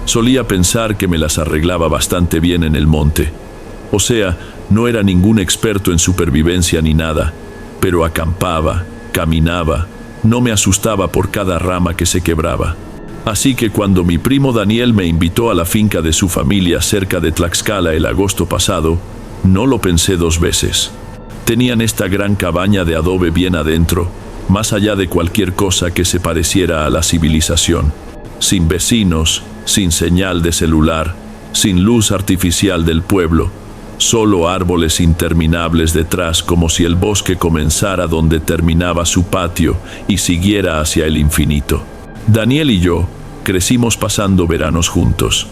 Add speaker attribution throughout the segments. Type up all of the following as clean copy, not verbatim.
Speaker 1: Solía pensar que me las arreglaba bastante bien en el monte. O sea, no era ningún experto en supervivencia ni nada, pero acampaba, caminaba, no me asustaba por cada rama que se quebraba. Así que cuando mi primo Daniel me invitó a la finca de su familia cerca de Tlaxcala el agosto pasado, no lo pensé dos veces. Tenían esta gran cabaña de adobe bien adentro, más allá de cualquier cosa que se pareciera a la civilización. Sin vecinos, sin señal de celular, sin luz artificial del pueblo, solo árboles interminables detrás, como si el bosque comenzara donde terminaba su patio y siguiera hacia el infinito. Daniel y yo crecimos pasando veranos juntos.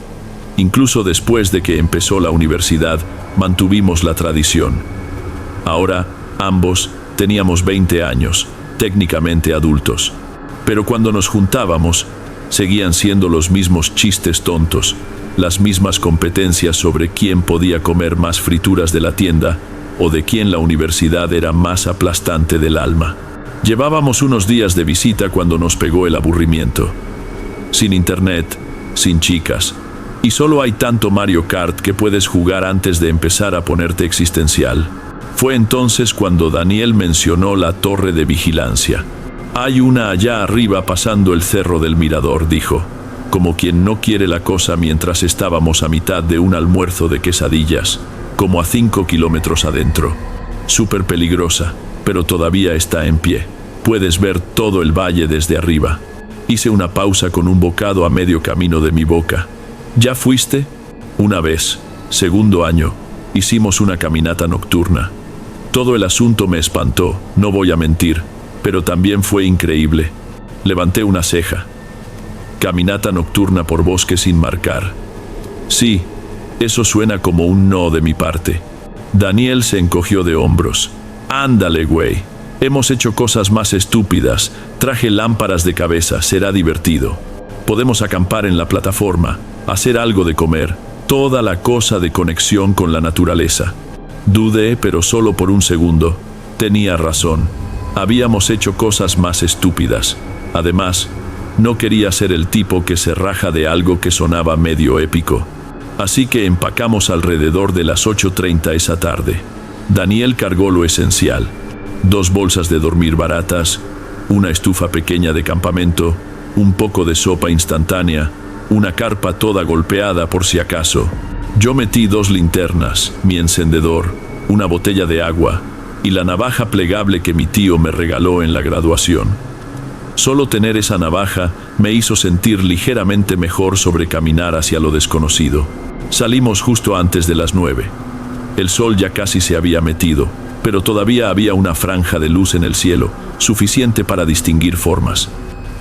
Speaker 1: Incluso después de que empezó la universidad, mantuvimos la tradición. Ahora, ambos teníamos 20 años, técnicamente adultos. Pero cuando nos juntábamos, seguían siendo los mismos chistes tontos, las mismas competencias sobre quién podía comer más frituras de la tienda o de quién la universidad era más aplastante del alma. Llevábamos unos días de visita cuando nos pegó el aburrimiento. Sin internet, sin chicas, y solo hay tanto Mario Kart que puedes jugar antes de empezar a ponerte existencial. Fue entonces cuando Daniel mencionó la torre de vigilancia. Hay una allá arriba pasando el cerro del mirador, dijo, como quien no quiere la cosa, mientras estábamos a mitad de un almuerzo de quesadillas, como a 5 kilómetros adentro. Súper peligrosa, pero todavía está en pie. Puedes ver todo el valle desde arriba. Hice una pausa con un bocado a medio camino de mi boca. ¿Ya fuiste? Una vez, segundo año, hicimos una caminata nocturna. Todo el asunto me espantó, no voy a mentir, pero también fue increíble. Levanté una ceja. Caminata nocturna por bosque sin marcar. Sí, eso suena como un no de mi parte. Daniel se encogió de hombros. Ándale, güey. Hemos hecho cosas más estúpidas. Traje lámparas de cabeza, será divertido. Podemos acampar en la plataforma, hacer algo de comer, toda la cosa de conexión con la naturaleza. Dudé, pero solo por un segundo. Tenía razón. Habíamos hecho cosas más estúpidas. Además, no quería ser el tipo que se raja de algo que sonaba medio épico. Así que empacamos alrededor de las 8:30 esa tarde. Daniel cargó lo esencial: 2 bolsas de dormir baratas, una estufa pequeña de campamento, un poco de sopa instantánea, una carpa toda golpeada por si acaso. Yo metí 2 linternas, mi encendedor, una botella de agua y la navaja plegable que mi tío me regaló en la graduación. Solo tener esa navaja me hizo sentir ligeramente mejor sobre caminar hacia lo desconocido. Salimos justo antes de las 9. El sol ya casi se había metido, pero todavía había una franja de luz en el cielo, suficiente para distinguir formas.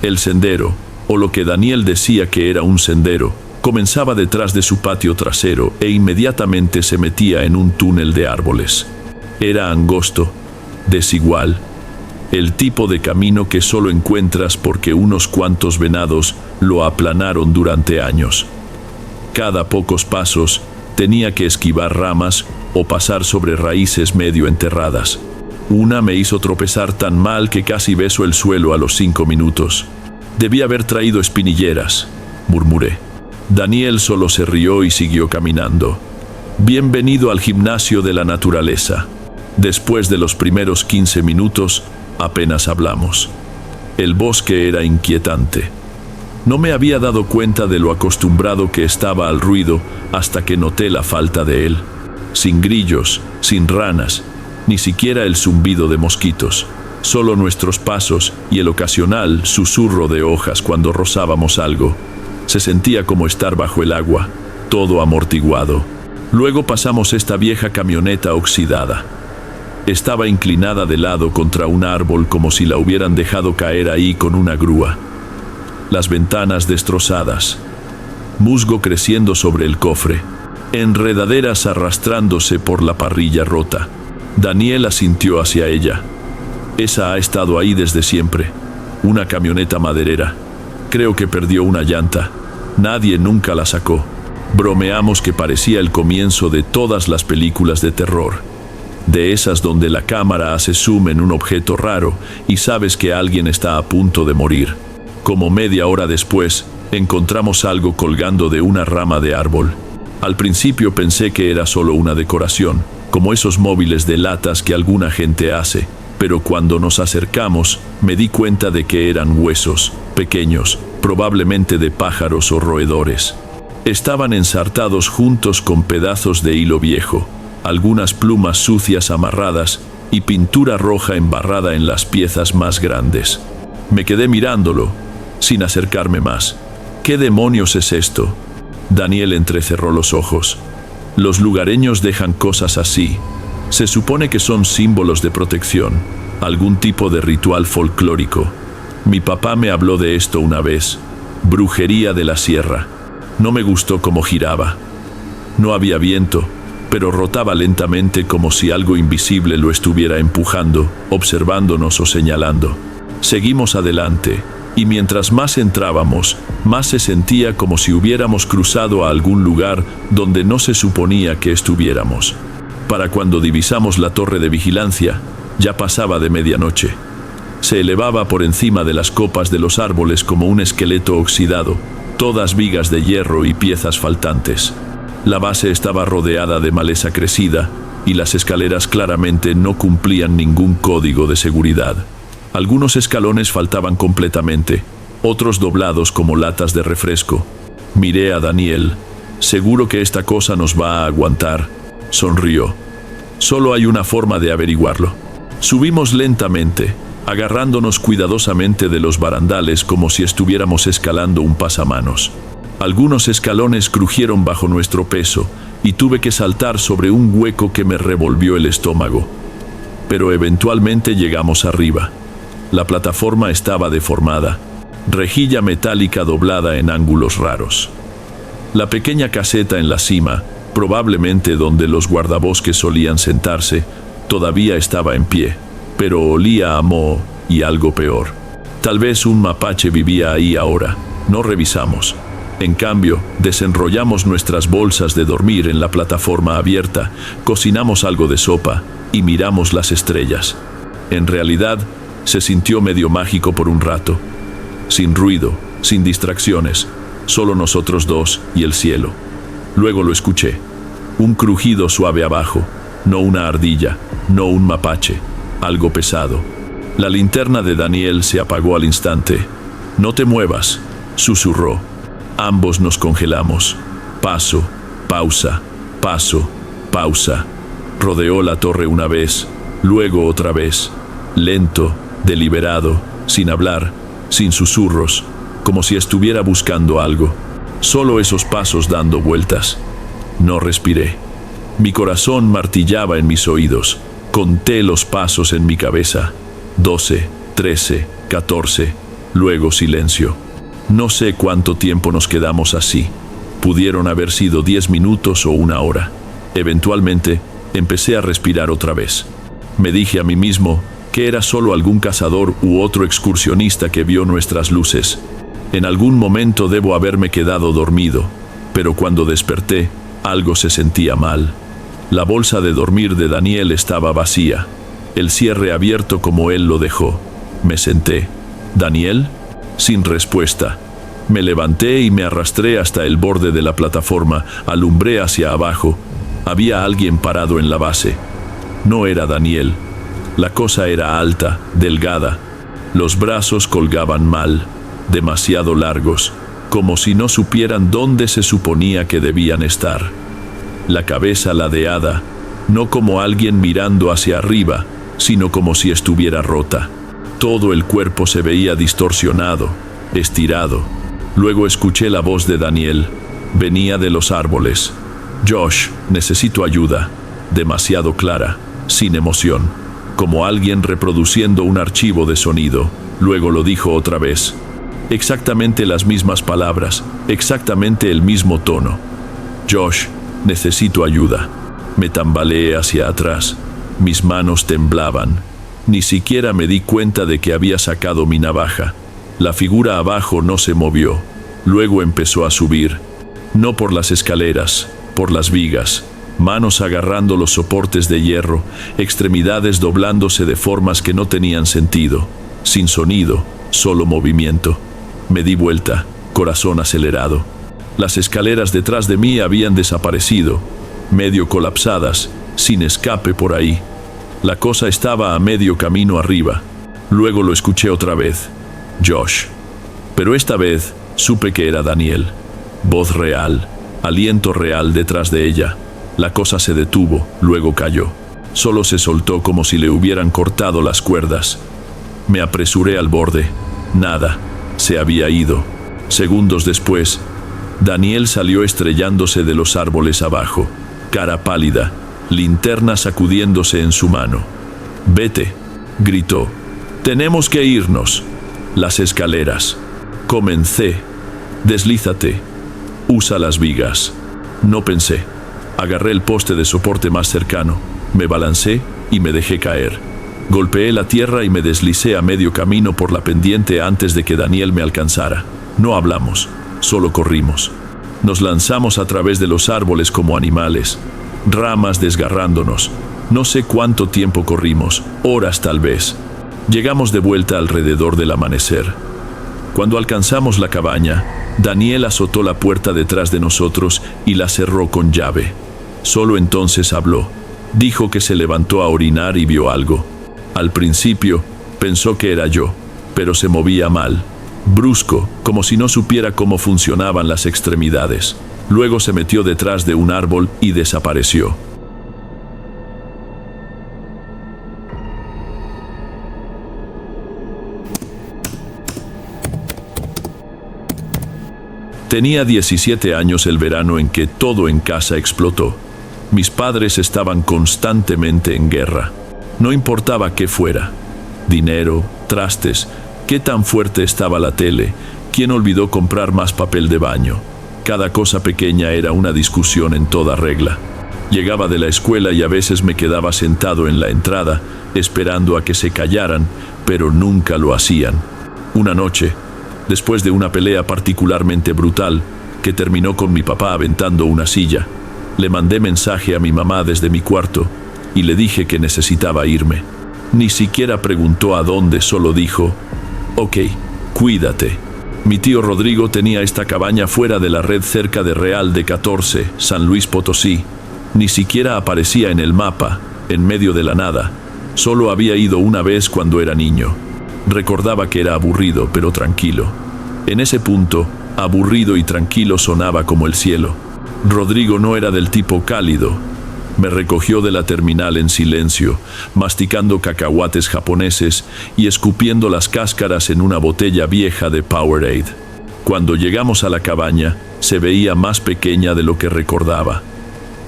Speaker 1: El sendero, o lo que Daniel decía que era un sendero, comenzaba detrás de su patio trasero e inmediatamente se metía en un túnel de árboles. Era angosto, desigual, el tipo de camino que solo encuentras porque unos cuantos venados lo aplanaron durante años. Cada pocos pasos tenía que esquivar ramas o pasar sobre raíces medio enterradas. Una me hizo tropezar tan mal que casi beso el suelo a los 5 minutos. Debí haber traído espinilleras, murmuré. Daniel solo se rió y siguió caminando. Bienvenido al gimnasio de la naturaleza. Después de los primeros 15 minutos, apenas hablamos. El bosque era inquietante. No me había dado cuenta de lo acostumbrado que estaba al ruido hasta que noté la falta de él. Sin grillos, sin ranas, ni siquiera el zumbido de mosquitos. Solo nuestros pasos y el ocasional susurro de hojas cuando rozábamos algo. Se sentía como estar bajo el agua, todo amortiguado. Luego pasamos esta vieja camioneta oxidada. Estaba inclinada de lado contra un árbol como si la hubieran dejado caer ahí con una grúa. Las ventanas destrozadas, musgo creciendo sobre el cofre, enredaderas arrastrándose por la parrilla rota. Daniel asintió hacia ella. Esa ha estado ahí desde siempre, una camioneta maderera. Creo que perdió una llanta. Nadie nunca la sacó. Bromeamos que parecía el comienzo de todas las películas de terror. De esas donde la cámara hace zoom en un objeto raro y sabes que alguien está a punto de morir. Como media hora después, encontramos algo colgando de una rama de árbol. Al principio pensé que era solo una decoración, como esos móviles de latas que alguna gente hace, pero cuando nos acercamos, me di cuenta de que eran huesos, pequeños, probablemente de pájaros o roedores. Estaban ensartados juntos con pedazos de hilo viejo, algunas plumas sucias amarradas y pintura roja embarrada en las piezas más grandes. Me quedé mirándolo, sin acercarme más. ¿Qué demonios es esto? Daniel entrecerró los ojos. Los lugareños dejan cosas así. Se supone que son símbolos de protección, algún tipo de ritual folclórico. Mi papá me habló de esto una vez. Brujería de la sierra. No me gustó cómo giraba. No había viento, pero rotaba lentamente como si algo invisible lo estuviera empujando, observándonos o señalando. Seguimos adelante, y mientras más entrábamos, más se sentía como si hubiéramos cruzado a algún lugar donde no se suponía que estuviéramos. Para cuando divisamos la torre de vigilancia, ya pasaba de medianoche. Se elevaba por encima de las copas de los árboles como un esqueleto oxidado, todas vigas de hierro y piezas faltantes. La base estaba rodeada de maleza crecida y las escaleras claramente no cumplían ningún código de seguridad. Algunos escalones faltaban completamente, otros doblados como latas de refresco. Miré a Daniel. «Seguro que esta cosa nos va a aguantar», sonrió. «Solo hay una forma de averiguarlo». Subimos lentamente, agarrándonos cuidadosamente de los barandales como si estuviéramos escalando un pasamanos. Algunos escalones crujieron bajo nuestro peso y tuve que saltar sobre un hueco que me revolvió el estómago. Pero eventualmente llegamos arriba. La plataforma estaba deformada, rejilla metálica doblada en ángulos raros. La pequeña caseta en la cima, probablemente donde los guardabosques solían sentarse, todavía estaba en pie, pero olía a moho y algo peor. Tal vez un mapache vivía ahí ahora. No revisamos. En cambio, desenrollamos nuestras bolsas de dormir en la plataforma abierta, cocinamos algo de sopa y miramos las estrellas. En realidad, se sintió medio mágico por un rato. Sin ruido, sin distracciones, solo nosotros dos y el cielo. Luego lo escuché. Un crujido suave abajo, no una ardilla, no un mapache, algo pesado. La linterna de Daniel se apagó al instante. «No te muevas», susurró. Ambos nos congelamos. Paso, pausa, paso, pausa. Rodeó la torre una vez, luego otra vez. Lento, deliberado, sin hablar, sin susurros, como si estuviera buscando algo. Solo esos pasos dando vueltas. No respiré. Mi corazón martillaba en mis oídos. Conté los pasos en mi cabeza. 12, 13, 14. Luego silencio. No sé cuánto tiempo nos quedamos así. Pudieron haber sido 10 minutos o una hora. Eventualmente, empecé a respirar otra vez. Me dije a mí mismo que era solo algún cazador u otro excursionista que vio nuestras luces. En algún momento debo haberme quedado dormido, pero cuando desperté, algo se sentía mal. La bolsa de dormir de Daniel estaba vacía, el cierre abierto como él lo dejó. Me senté. «¿Daniel?» Sin respuesta. Me levanté y me arrastré hasta el borde de la plataforma, alumbré hacia abajo. Había alguien parado en la base. No era Daniel. La cosa era alta, delgada. Los brazos colgaban mal, demasiado largos, como si no supieran dónde se suponía que debían estar. La cabeza ladeada, no como alguien mirando hacia arriba, sino como si estuviera rota. Todo el cuerpo se veía distorsionado, estirado. Luego escuché la voz de Daniel. Venía de los árboles. «Josh, necesito ayuda». Demasiado clara, sin emoción, como alguien reproduciendo un archivo de sonido. Luego lo dijo otra vez. Exactamente las mismas palabras, exactamente el mismo tono. «Josh, necesito ayuda». Me tambaleé hacia atrás. Mis manos temblaban. Ni siquiera me di cuenta de que había sacado mi navaja. La figura abajo no se movió. Luego empezó a subir. No por las escaleras, por las vigas. Manos agarrando los soportes de hierro, extremidades doblándose de formas que no tenían sentido. Sin sonido, solo movimiento. Me di vuelta, corazón acelerado. Las escaleras detrás de mí habían desaparecido, medio colapsadas, sin escape por ahí. La cosa estaba a medio camino arriba. Luego lo escuché otra vez. Josh. Pero esta vez supe que era Daniel. Voz real, aliento real detrás de ella. La cosa se detuvo, luego cayó. Solo se soltó como si le hubieran cortado las cuerdas. Me apresuré al borde. Nada. Se había ido. Segundos después, Daniel salió estrellándose de los árboles abajo, cara pálida, linterna sacudiéndose en su mano. «Vete», gritó. «Tenemos que irnos». Las escaleras. Comencé. «Deslízate. Usa las vigas». No pensé. Agarré el poste de soporte más cercano, me balancé y me dejé caer. Golpeé la tierra y me deslicé a medio camino por la pendiente antes de que Daniel me alcanzara. No hablamos, solo corrimos. Nos lanzamos a través de los árboles como animales, ramas desgarrándonos. No sé cuánto tiempo corrimos, horas tal vez. Llegamos de vuelta alrededor del amanecer. Cuando alcanzamos la cabaña, Daniel azotó la puerta detrás de nosotros y la cerró con llave. Solo entonces habló. Dijo que se levantó a orinar y vio algo. Al principio, pensó que era yo, pero se movía mal, brusco, como si no supiera cómo funcionaban las extremidades. Luego se metió detrás de un árbol y desapareció. Tenía 17 años el verano en que todo en casa explotó. Mis padres estaban constantemente en guerra. No importaba qué fuera. Dinero, trastes, qué tan fuerte estaba la tele, quién olvidó comprar más papel de baño. Cada cosa pequeña era una discusión en toda regla. Llegaba de la escuela y a veces me quedaba sentado en la entrada, esperando a que se callaran, pero nunca lo hacían. Una noche, después de una pelea particularmente brutal, que terminó con mi papá aventando una silla, le mandé mensaje a mi mamá desde mi cuarto y le dije que necesitaba irme. Ni siquiera preguntó a dónde, solo dijo: «Ok, cuídate». Mi tío Rodrigo tenía esta cabaña fuera de la red cerca de Real de 14, San Luis Potosí. Ni siquiera aparecía en el mapa, en medio de la nada. Solo había ido una vez cuando era niño. Recordaba que era aburrido, pero tranquilo. En ese punto, aburrido y tranquilo sonaba como el cielo. Rodrigo no era del tipo cálido. Me recogió de la terminal en silencio, masticando cacahuates japoneses y escupiendo las cáscaras en una botella vieja de Powerade. Cuando llegamos a la cabaña, se veía más pequeña de lo que recordaba.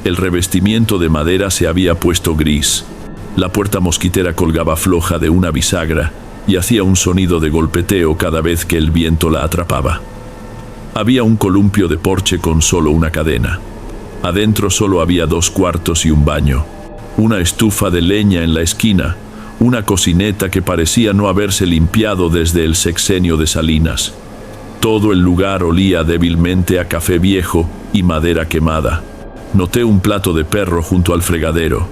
Speaker 1: El revestimiento de madera se había puesto gris. La puerta mosquitera colgaba floja de una bisagra y hacía un sonido de golpeteo cada vez que el viento la atrapaba. Había un columpio de porche con solo una cadena. Adentro solo había 2 cuartos y un baño. Una estufa de leña en la esquina, una cocineta que parecía no haberse limpiado desde el sexenio de Salinas. Todo el lugar olía débilmente a café viejo y madera quemada. Noté un plato de perro junto al fregadero,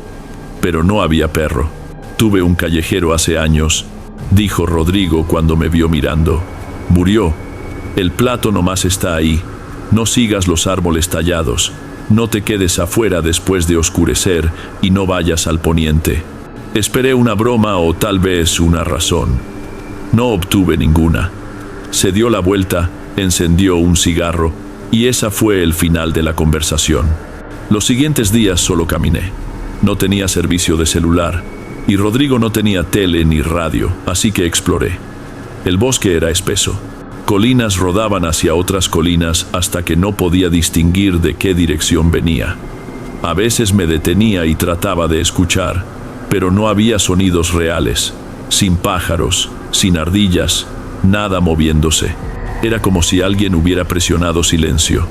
Speaker 1: pero no había perro. «Tuve un callejero hace años», dijo Rodrigo cuando me vio mirando. «Murió. El plato nomás está ahí. No sigas los árboles tallados. No te quedes afuera después de oscurecer y no vayas al poniente». Esperé una broma o tal vez una razón. No obtuve ninguna. Se dio la vuelta, encendió un cigarro y esa fue el final de la conversación. Los siguientes días solo caminé. No tenía servicio de celular y Rodrigo no tenía tele ni radio, así que exploré. El bosque era espeso. Colinas rodaban hacia otras colinas hasta que no podía distinguir de qué dirección venía. A veces me detenía y trataba de escuchar, pero no había sonidos reales, sin pájaros, sin ardillas, nada moviéndose. Era como si alguien hubiera presionado silencio.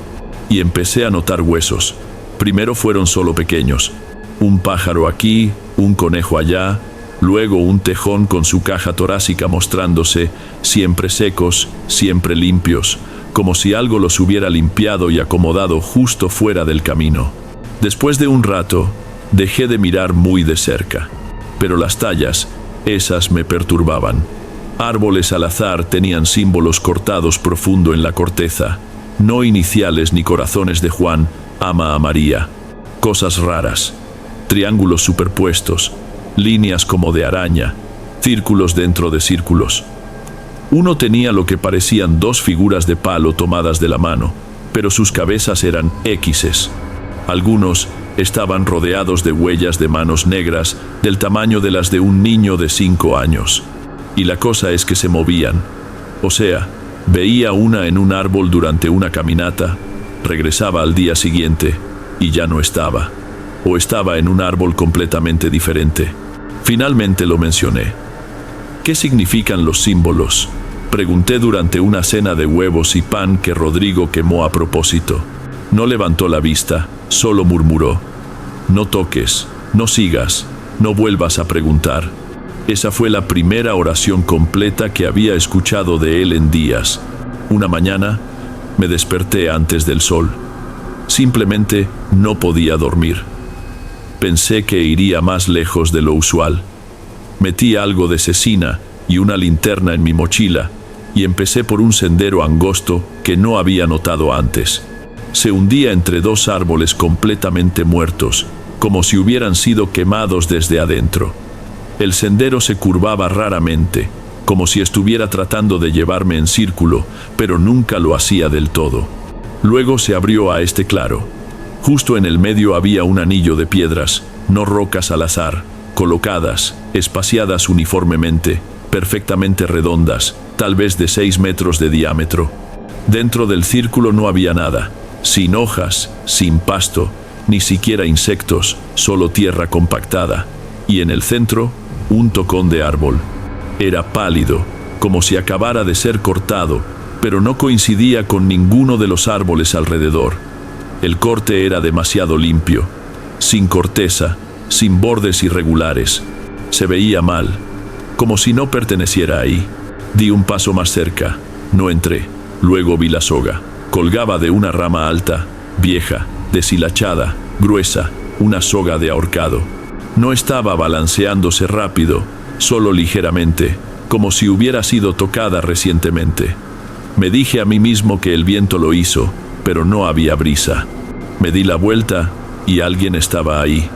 Speaker 1: Y empecé a notar huesos. Primero fueron solo pequeños. Un pájaro aquí, un conejo allá, luego un tejón con su caja torácica mostrándose, siempre secos, siempre limpios, como si algo los hubiera limpiado y acomodado justo fuera del camino. Después de un rato, dejé de mirar muy de cerca, pero las tallas, esas me perturbaban. Árboles al azar tenían símbolos cortados profundo en la corteza, no iniciales ni corazones de Juan ama a María. Cosas raras, triángulos superpuestos, líneas como de araña, círculos dentro de círculos. Uno tenía lo que parecían dos figuras de palo tomadas de la mano, pero sus cabezas eran X's. Algunos estaban rodeados de huellas de manos negras del tamaño de las de un niño de 5 años. Y la cosa es que se movían. O sea, veía una en un árbol durante una caminata, regresaba al día siguiente y ya no estaba. O estaba en un árbol completamente diferente. Finalmente lo mencioné. ¿Qué significan los símbolos?, pregunté durante una cena de huevos y pan que Rodrigo quemó a propósito. No levantó la vista, solo murmuró: no toques, no sigas, no vuelvas a preguntar. Esa fue la primera oración completa que había escuchado de él en días. Una mañana me desperté antes del sol. Simplemente no podía dormir. Pensé que iría más lejos de lo usual. Metí algo de cecina y una linterna en mi mochila y empecé por un sendero angosto que no había notado antes. Se hundía entre dos árboles completamente muertos, como si hubieran sido quemados desde adentro. El sendero se curvaba raramente, como si estuviera tratando de llevarme en círculo, pero nunca lo hacía del todo. Luego se abrió a este claro. Justo en el medio había un anillo de piedras, no rocas al azar, colocadas, espaciadas uniformemente, perfectamente redondas, tal vez de 6 metros de diámetro. Dentro del círculo no había nada, sin hojas, sin pasto, ni siquiera insectos, solo tierra compactada. Y en el centro, un tocón de árbol. Era pálido, como si acabara de ser cortado, pero no coincidía con ninguno de los árboles alrededor. El corte era demasiado limpio, sin corteza, sin bordes irregulares. Se veía mal, como si no perteneciera ahí. Di un paso más cerca, no entré. Luego vi la soga. Colgaba de una rama alta, vieja, deshilachada, gruesa, una soga de ahorcado. No estaba balanceándose rápido, solo ligeramente, como si hubiera sido tocada recientemente. Me dije a mí mismo que el viento lo hizo, pero no había brisa. Me di la vuelta y alguien estaba ahí.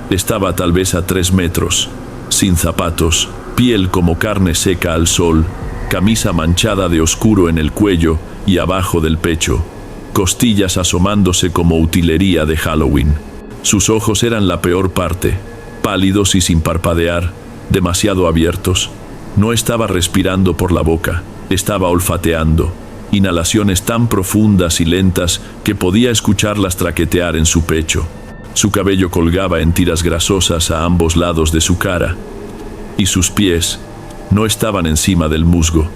Speaker 1: Estaba tal vez a 3 metros, sin zapatos, piel como carne seca al sol, camisa manchada de oscuro en el cuello y abajo del pecho, costillas asomándose como utilería de Halloween. Sus ojos eran la peor parte, pálidos y sin parpadear, demasiado abiertos. No estaba respirando por la boca, estaba olfateando, inhalaciones tan profundas y lentas que podía escucharlas traquetear en su pecho. Su cabello colgaba en tiras grasosas a ambos lados de su cara, y sus pies no estaban encima del musgo,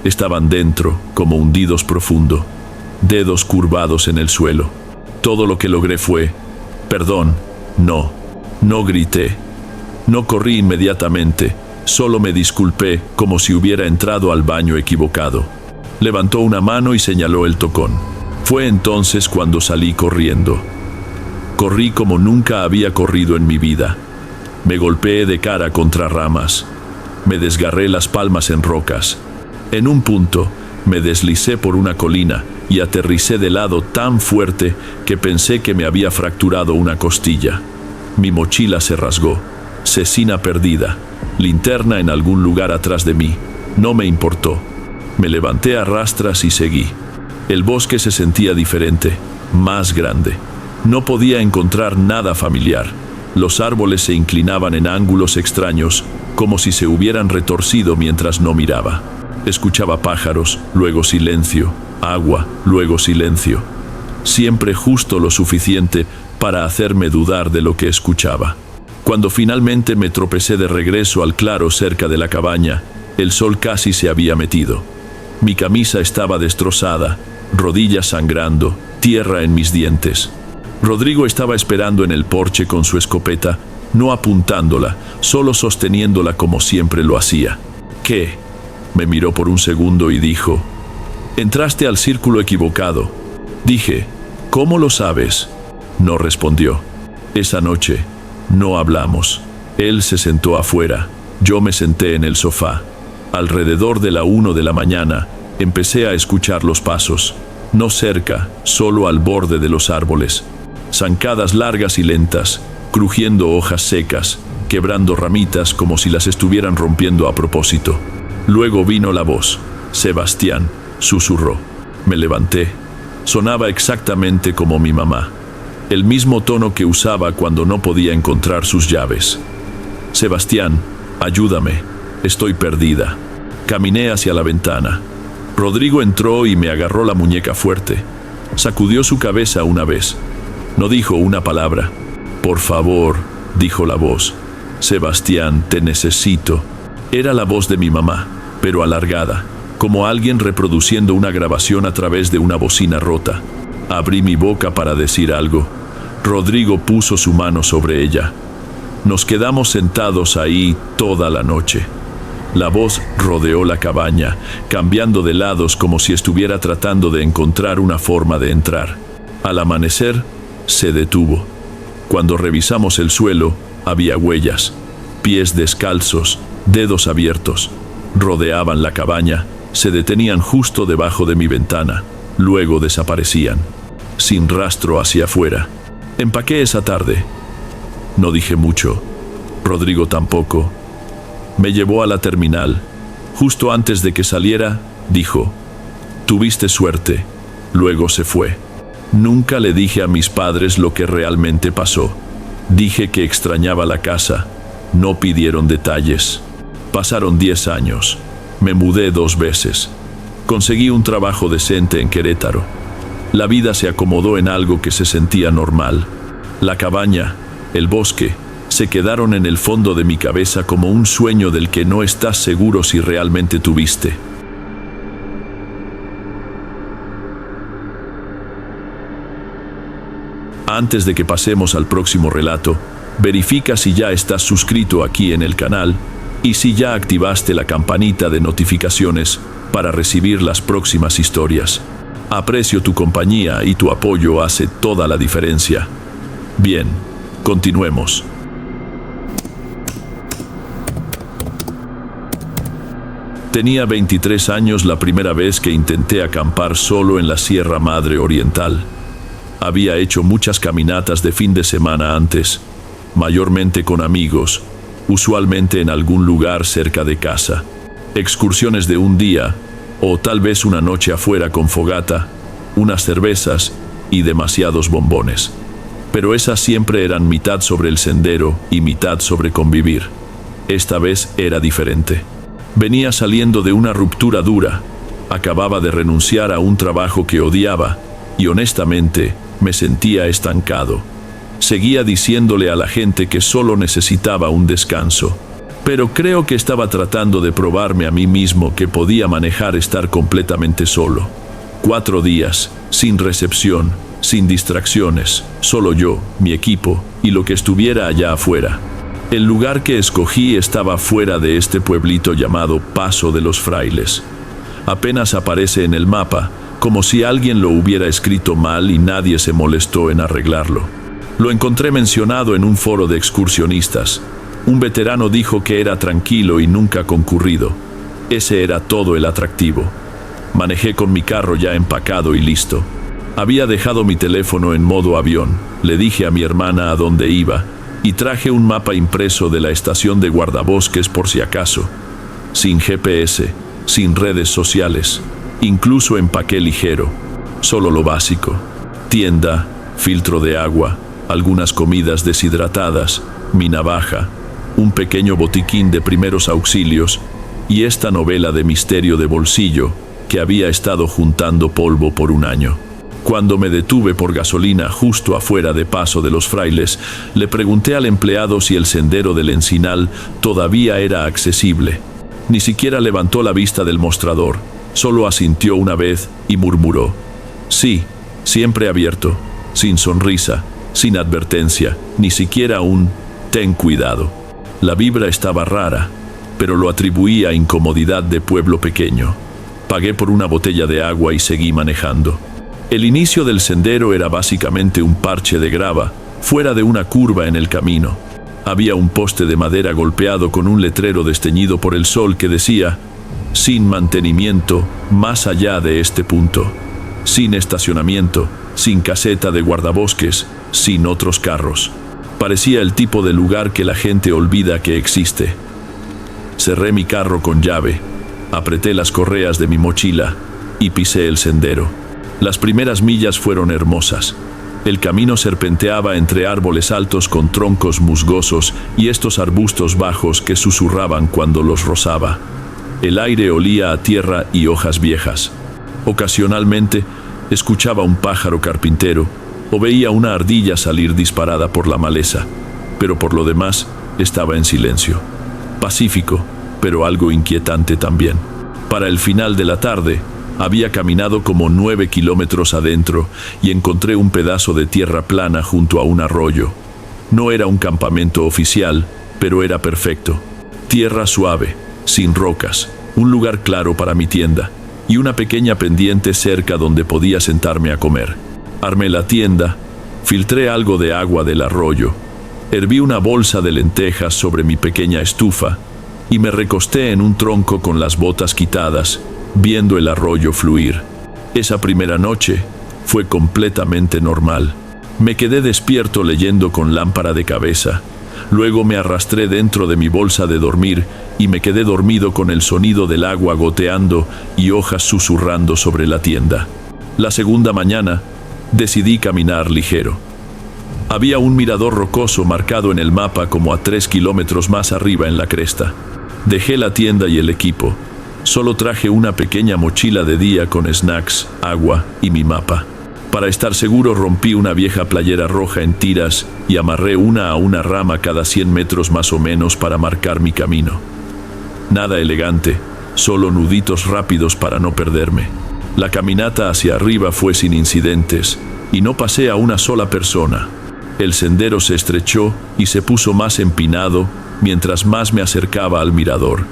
Speaker 1: estaban dentro, como hundidos profundo, dedos curvados en el suelo. Todo lo que logré fue: perdón, no grité, no corrí inmediatamente, solo me disculpé como si hubiera entrado al baño equivocado. Levantó una mano y señaló el tocón. Fue entonces cuando salí corriendo. Corrí como nunca había corrido en mi vida. Me golpeé de cara contra ramas. Me desgarré las palmas en rocas. En un punto, me deslicé por una colina y aterricé de lado tan fuerte que pensé que me había fracturado una costilla. Mi mochila se rasgó. Cecina perdida. Linterna en algún lugar atrás de mí. No me importó. Me levanté a rastras y seguí. El bosque se sentía diferente, más grande. No podía encontrar nada familiar. Los árboles se inclinaban en ángulos extraños, como si se hubieran retorcido mientras no miraba. Escuchaba pájaros, luego silencio, agua, luego silencio. Siempre justo lo suficiente para hacerme dudar de lo que escuchaba. Cuando finalmente me tropecé de regreso al claro cerca de la cabaña, el sol casi se había metido. Mi camisa estaba destrozada, rodillas sangrando, tierra en mis dientes. Rodrigo estaba esperando en el porche con su escopeta, no apuntándola, solo sosteniéndola como siempre lo hacía. ¿Qué? Me miró por un segundo y dijo: entraste al círculo equivocado. Dije: ¿cómo lo sabes? No respondió. Esa noche no hablamos. Él se sentó afuera, yo me senté en el sofá. Alrededor de la 1 de la mañana, empecé a escuchar los pasos. No cerca, solo al borde de los árboles. Zancadas largas y lentas, crujiendo hojas secas, quebrando ramitas como si las estuvieran rompiendo a propósito. Luego vino la voz. Sebastián, susurró. Me levanté. Sonaba exactamente como mi mamá. El mismo tono que usaba cuando no podía encontrar sus llaves. Sebastián, ayúdame. Estoy perdida. Caminé hacia la ventana. Rodrigo entró y me agarró la muñeca fuerte. Sacudió su cabeza una vez. No dijo una palabra. Por favor, dijo la voz. Sebastián, te necesito. Era la voz de mi mamá, pero alargada, como alguien reproduciendo una grabación a través de una bocina rota. Abrí mi boca para decir algo. Rodrigo puso su mano sobre ella. Nos quedamos sentados ahí toda la noche. La voz rodeó la cabaña, cambiando de lados como si estuviera tratando de encontrar una forma de entrar. Al amanecer, se detuvo. Cuando revisamos el suelo, había huellas, pies descalzos, dedos abiertos. Rodeaban la cabaña, se detenían justo debajo de mi ventana, luego desaparecían, sin rastro hacia afuera. Empaqué esa tarde. No dije mucho. Rodrigo tampoco. Me llevó a la terminal. Justo antes de que saliera, dijo, tuviste suerte. Luego se fue. Nunca le dije a mis padres lo que realmente pasó. Dije que extrañaba la casa. No pidieron detalles. Pasaron 10 años. Me mudé 2 veces. Conseguí un trabajo decente en Querétaro. La vida se acomodó en algo que se sentía normal. La cabaña, el bosque, se quedaron en el fondo de mi cabeza como un sueño del que no estás seguro si realmente tuviste. Antes de que pasemos al próximo relato, verifica si ya estás suscrito aquí en el canal y si ya activaste la campanita de notificaciones para recibir las próximas historias. Aprecio tu compañía y tu apoyo hace toda la diferencia. Bien, continuemos. Tenía 23 años la primera vez que intenté acampar solo en la Sierra Madre Oriental. Había hecho muchas caminatas de fin de semana antes, mayormente con amigos, usualmente en algún lugar cerca de casa. Excursiones de un día, o tal vez una noche afuera con fogata, unas cervezas y demasiados bombones. Pero esas siempre eran mitad sobre el sendero y mitad sobre convivir. Esta vez era diferente. Venía saliendo de una ruptura dura. Acababa de renunciar a un trabajo que odiaba y honestamente me sentía estancado. Seguía diciéndole a la gente que solo necesitaba un descanso, pero creo que estaba tratando de probarme a mí mismo que podía manejar estar completamente solo. 4 días, sin recepción, sin distracciones, solo yo, mi equipo y lo que estuviera allá afuera. El lugar que escogí estaba fuera de este pueblito llamado Paso de los Frailes. Apenas aparece en el mapa, como si alguien lo hubiera escrito mal y nadie se molestó en arreglarlo. Lo encontré mencionado en un foro de excursionistas. Un veterano dijo que era tranquilo y nunca concurrido. Ese era todo el atractivo. Manejé con mi carro ya empacado y listo. Había dejado mi teléfono en modo avión. Le dije a mi hermana a dónde iba y traje un mapa impreso de la estación de guardabosques por si acaso. Sin GPS, sin redes sociales, incluso empaqué ligero. Solo lo básico. Tienda, filtro de agua, algunas comidas deshidratadas, mi navaja, un pequeño botiquín de primeros auxilios y esta novela de misterio de bolsillo que había estado juntando polvo por un año. Cuando me detuve por gasolina justo afuera de Paso de los Frailes, le pregunté al empleado si el sendero del Encinal todavía era accesible. Ni siquiera levantó la vista del mostrador, solo asintió una vez y murmuró: sí, siempre abierto, sin sonrisa, sin advertencia, ni siquiera un ten cuidado. La vibra estaba rara, pero lo atribuí a incomodidad de pueblo pequeño. Pagué por una botella de agua y seguí manejando. El inicio del sendero era básicamente un parche de grava, fuera de una curva en el camino. Había un poste de madera golpeado con un letrero desteñido por el sol que decía: sin mantenimiento más allá de este punto, sin estacionamiento, sin caseta de guardabosques, sin otros carros. Parecía el tipo de lugar que la gente olvida que existe. Cerré mi carro con llave, apreté las correas de mi mochila y pisé el sendero. Las primeras millas fueron hermosas. El camino serpenteaba entre árboles altos con troncos musgosos y estos arbustos bajos que susurraban cuando los rozaba. El aire olía a tierra y hojas viejas. Ocasionalmente escuchaba un pájaro carpintero o veía una ardilla salir disparada por la maleza, pero por lo demás estaba en silencio. Pacífico, pero algo inquietante también. Para el final de la tarde, había caminado como 9 kilómetros adentro y encontré un pedazo de tierra plana junto a un arroyo. No era un campamento oficial, pero era perfecto. Tierra suave, sin rocas, un lugar claro para mi tienda y una pequeña pendiente cerca donde podía sentarme a comer. Armé la tienda, filtré algo de agua del arroyo, herví una bolsa de lentejas sobre mi pequeña estufa y me recosté en un tronco con las botas quitadas, viendo el arroyo fluir. Esa primera noche fue completamente normal. Me quedé despierto leyendo con lámpara de cabeza. Luego me arrastré dentro de mi bolsa de dormir y me quedé dormido con el sonido del agua goteando y hojas susurrando sobre la tienda. La segunda mañana decidí caminar ligero. Había un mirador rocoso marcado en el mapa como a 3 kilómetros más arriba en la cresta. Dejé la tienda y el equipo. Solo traje una pequeña mochila de día con snacks, agua y mi mapa. Para estar seguro rompí una vieja playera roja en tiras y amarré una a una rama cada 100 metros más o menos para marcar mi camino. Nada elegante, solo nuditos rápidos para no perderme. La caminata hacia arriba fue sin incidentes y no pasé a una sola persona. El sendero se estrechó y se puso más empinado mientras más me acercaba al mirador,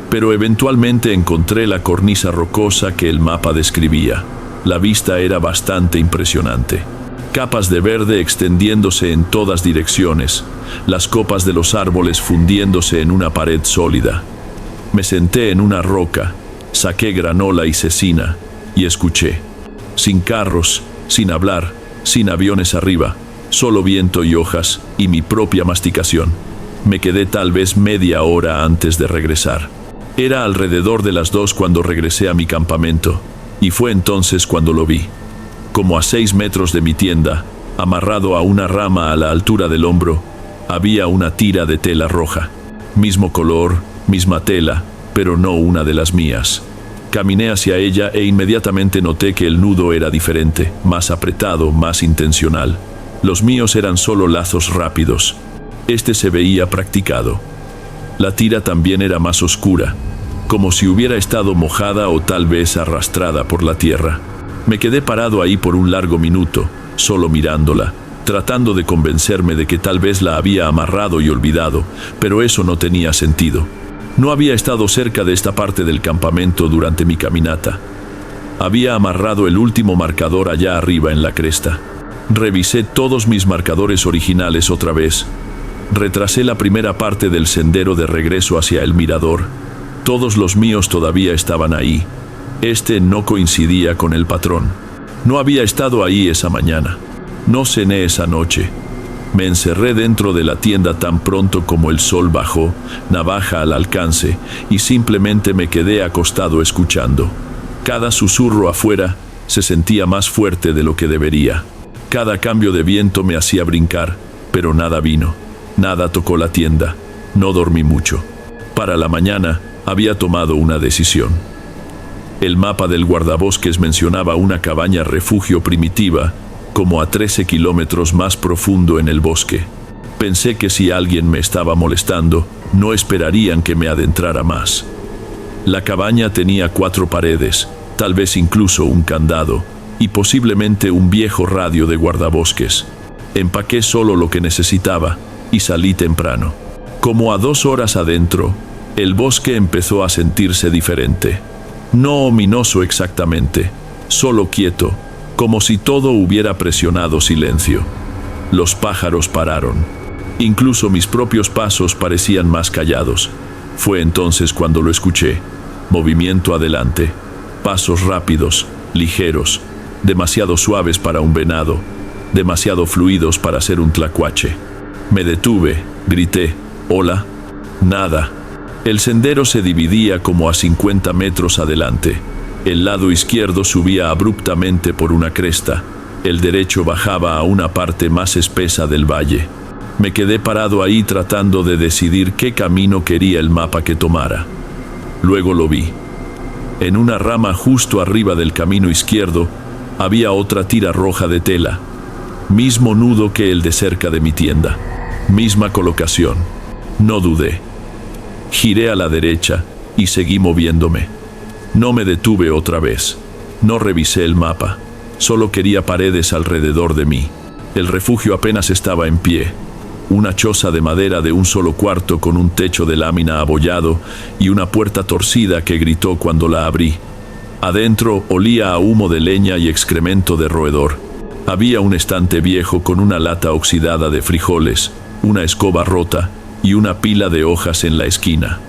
Speaker 1: pero eventualmente encontré la cornisa rocosa que el mapa describía. La vista era bastante impresionante. Capas de verde extendiéndose en todas direcciones, las copas de los árboles fundiéndose en una pared sólida. Me senté en una roca, saqué granola y cecina y escuché. Sin carros, sin hablar, sin aviones arriba, solo viento y hojas y mi propia masticación. Me quedé tal vez media hora antes de regresar. Era alrededor de las 2 cuando regresé a mi campamento, y fue entonces cuando lo vi. Como a 6 metros de mi tienda, amarrado a una rama a la altura del hombro, había una tira de tela roja. Mismo color, misma tela, pero no una de las mías. Caminé hacia ella e inmediatamente noté que el nudo era diferente, más apretado, más intencional. Los míos eran solo lazos rápidos. Este se veía practicado. La tira también era más oscura, como si hubiera estado mojada o tal vez arrastrada por la tierra. Me quedé parado ahí por un largo minuto, solo mirándola, tratando de convencerme de que tal vez la había amarrado y olvidado, pero eso no tenía sentido. No había estado cerca de esta parte del campamento durante mi caminata. Había amarrado el último marcador allá arriba en la cresta. Revisé todos mis marcadores originales otra vez. Retrasé la primera parte del sendero de regreso hacia el mirador. Todos los míos todavía estaban ahí. Este no coincidía con el patrón. No había estado ahí esa mañana. No cené esa noche. Me encerré dentro de la tienda tan pronto como el sol bajó, navaja al alcance, y simplemente me quedé acostado escuchando. Cada susurro afuera se sentía más fuerte de lo que debería. Cada cambio de viento me hacía brincar, pero nada vino. Nada tocó la tienda. No dormí mucho. Para la mañana había tomado una decisión. El mapa del guardabosques mencionaba una cabaña refugio primitiva, como a 13 kilómetros más profundo en el bosque. Pensé que si alguien me estaba molestando, no esperarían que me adentrara más. La cabaña tenía 4 paredes, tal vez incluso un candado, y posiblemente un viejo radio de guardabosques. Empaqué solo lo que necesitaba y salí temprano. Como a 2 horas adentro, el bosque empezó a sentirse diferente. No ominoso exactamente, solo quieto, como si todo hubiera presionado silencio. Los pájaros pararon. Incluso mis propios pasos parecían más callados. Fue entonces cuando lo escuché. movimiento adelante, pasos rápidos, ligeros, demasiado suaves para un venado, demasiado fluidos para ser un tlacuache. Me detuve, grité, «Hola». Nada. El sendero se dividía como a 50 metros adelante. El lado izquierdo subía abruptamente por una cresta. El derecho bajaba a una parte más espesa del valle. Me quedé parado ahí tratando de decidir qué camino quería el mapa que tomara. Luego lo vi. En una rama justo arriba del camino izquierdo había otra tira roja de tela. Mismo nudo que el de cerca de mi tienda. Misma colocación. No dudé. Giré a la derecha y seguí moviéndome. No me detuve otra vez. No revisé el mapa. Solo quería paredes alrededor de mí. El refugio apenas estaba en pie. Una choza de madera de un solo cuarto con un techo de lámina abollado y una puerta torcida que gritó cuando la abrí. Adentro olía a humo de leña y excremento de roedor. Había un estante viejo con una lata oxidada de frijoles, una escoba rota y una pila de hojas en la esquina.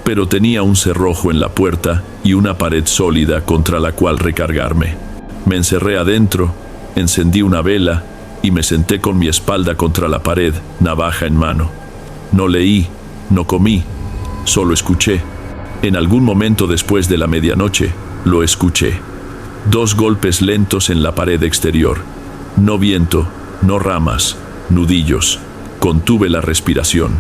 Speaker 1: Pero tenía un cerrojo en la puerta y una pared sólida contra la cual recargarme. Me encerré adentro, encendí una vela y me senté con mi espalda contra la pared, navaja en mano. No leí, no comí, solo escuché. En algún momento después de la medianoche, lo escuché. 2 golpes lentos en la pared exterior. No viento, no ramas, nudillos. Contuve la respiración.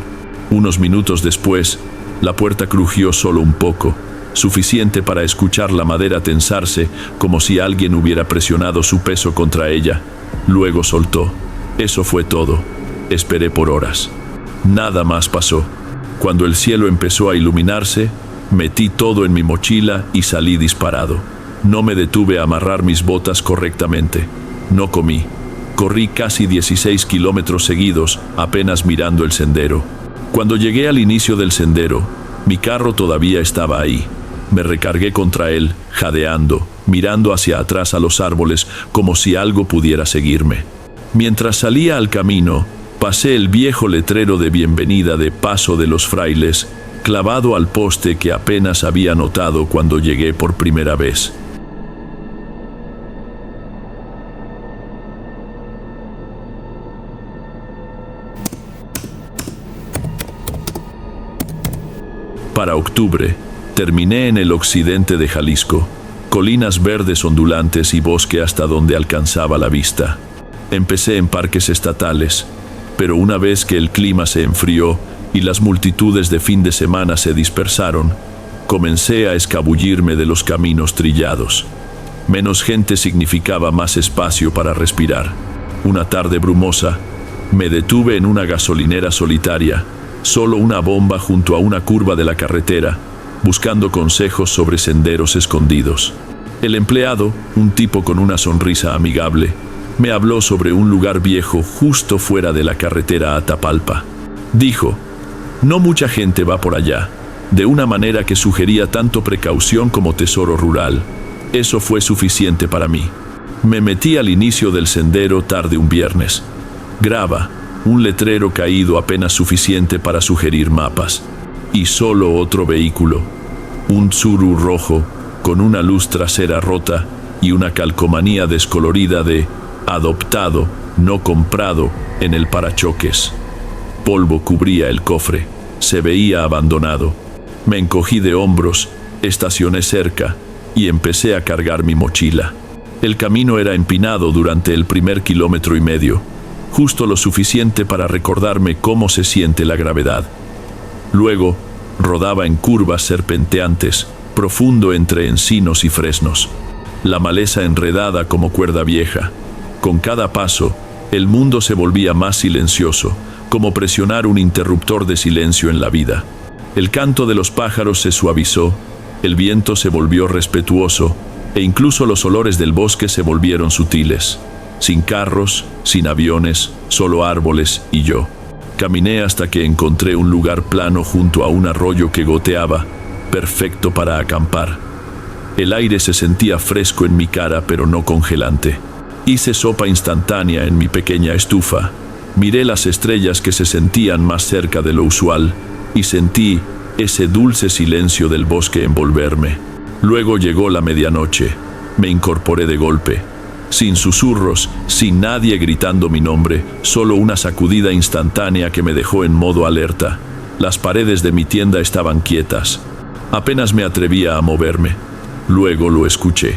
Speaker 1: Unos minutos después, la puerta crujió solo un poco, suficiente para escuchar la madera tensarse como si alguien hubiera presionado su peso contra ella. Luego soltó. Eso fue todo. Esperé por horas. Nada más pasó. Cuando el cielo empezó a iluminarse, metí todo en mi mochila y salí disparado. No me detuve a amarrar mis botas correctamente. No comí. Corrí casi 16 kilómetros seguidos, apenas mirando el sendero. Cuando llegué al inicio del sendero, mi carro todavía estaba ahí. Me recargué contra él, jadeando, mirando hacia atrás a los árboles como si algo pudiera seguirme. Mientras salía al camino, pasé el viejo letrero de bienvenida de Paso de los Frailes, clavado al poste que apenas había notado cuando llegué por primera vez. Para octubre, terminé en el occidente de Jalisco, colinas verdes ondulantes y bosque hasta donde alcanzaba la vista. Empecé en parques estatales, pero una vez que el clima se enfrió y las multitudes de fin de semana se dispersaron, comencé a escabullirme de los caminos trillados. Menos gente significaba más espacio para respirar. Una tarde brumosa, me detuve en una gasolinera solitaria, solo una bomba junto a una curva de la carretera, buscando consejos sobre senderos escondidos. El empleado, un tipo con una sonrisa amigable, me habló sobre un lugar viejo justo fuera de la carretera a Tapalpa. Dijo, no mucha gente va por allá, de una manera que sugería tanto precaución como tesoro rural. Eso fue suficiente para mí. Me metí al inicio del sendero tarde un viernes. Grava, un letrero caído apenas suficiente para sugerir mapas. Y solo otro vehículo, un Tsuru rojo, con una luz trasera rota y una calcomanía descolorida de adoptado, no comprado, en el parachoques. Polvo cubría el cofre, se veía abandonado. Me encogí de hombros, estacioné cerca y empecé a cargar mi mochila. El camino era empinado durante el primer 1,5 kilómetros, justo lo suficiente para recordarme cómo se siente la gravedad. Luego, rodaba en curvas serpenteantes, profundo entre encinos y fresnos. La maleza enredada como cuerda vieja. Con cada paso, el mundo se volvía más silencioso, como presionar un interruptor de silencio en la vida. El canto de los pájaros se suavizó, el viento se volvió respetuoso, e incluso los olores del bosque se volvieron sutiles. Sin carros, sin aviones, solo árboles y yo. Caminé hasta que encontré un lugar plano junto a un arroyo que goteaba, perfecto para acampar. El aire se sentía fresco en mi cara, pero no congelante. Hice sopa instantánea en mi pequeña estufa. Miré las estrellas que se sentían más cerca de lo usual y sentí ese dulce silencio del bosque envolverme. Luego llegó la medianoche. Me incorporé de golpe. Sin susurros, sin nadie gritando mi nombre, solo una sacudida instantánea que me dejó en modo alerta. Las paredes de mi tienda estaban quietas. Apenas me atrevía a moverme. Luego lo escuché.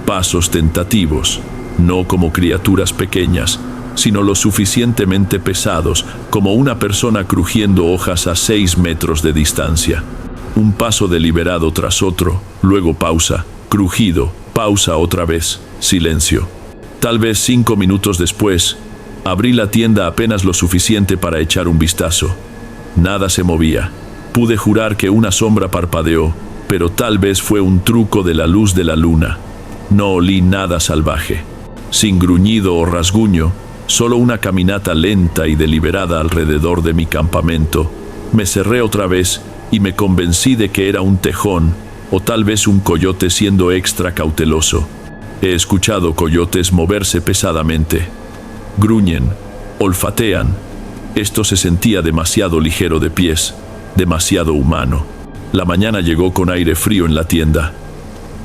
Speaker 1: Pasos tentativos, no como criaturas pequeñas, sino lo suficientemente pesados como una persona crujiendo hojas a 6 metros de distancia. Un paso deliberado tras otro, luego pausa, crujido, pausa otra vez, silencio. Tal vez 5 minutos después, abrí la tienda apenas lo suficiente para echar un vistazo. Nada se movía. Pude jurar que una sombra parpadeó, pero tal vez fue un truco de la luz de la luna. No olí nada salvaje. Sin gruñido o rasguño, solo una caminata lenta y deliberada alrededor de mi campamento. Me cerré otra vez y me convencí de que era un tejón o tal vez un coyote siendo extra cauteloso. He escuchado coyotes moverse pesadamente. Gruñen, olfatean. Esto se sentía demasiado ligero de pies, demasiado humano. La mañana llegó con aire frío en la tienda.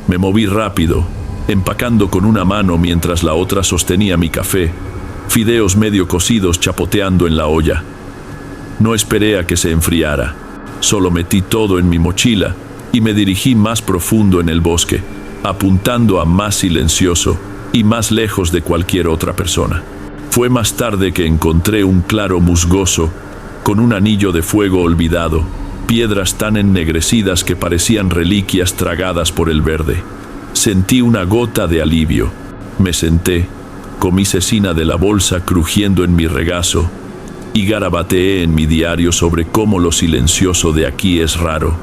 Speaker 1: Me moví rápido, empacando con una mano mientras la otra sostenía mi café, fideos medio cocidos chapoteando en la olla. No esperé a que se enfriara. Solo metí todo en mi mochila y me dirigí más profundo en el bosque, apuntando a más silencioso y más lejos de cualquier otra persona. Fue más tarde que encontré un claro musgoso con un anillo de fuego olvidado, piedras tan ennegrecidas que parecían reliquias tragadas por el verde. Sentí una gota de alivio. Me senté, comí cecina de la bolsa crujiendo en mi regazo y garabateé en mi diario sobre cómo lo silencioso de aquí es raro.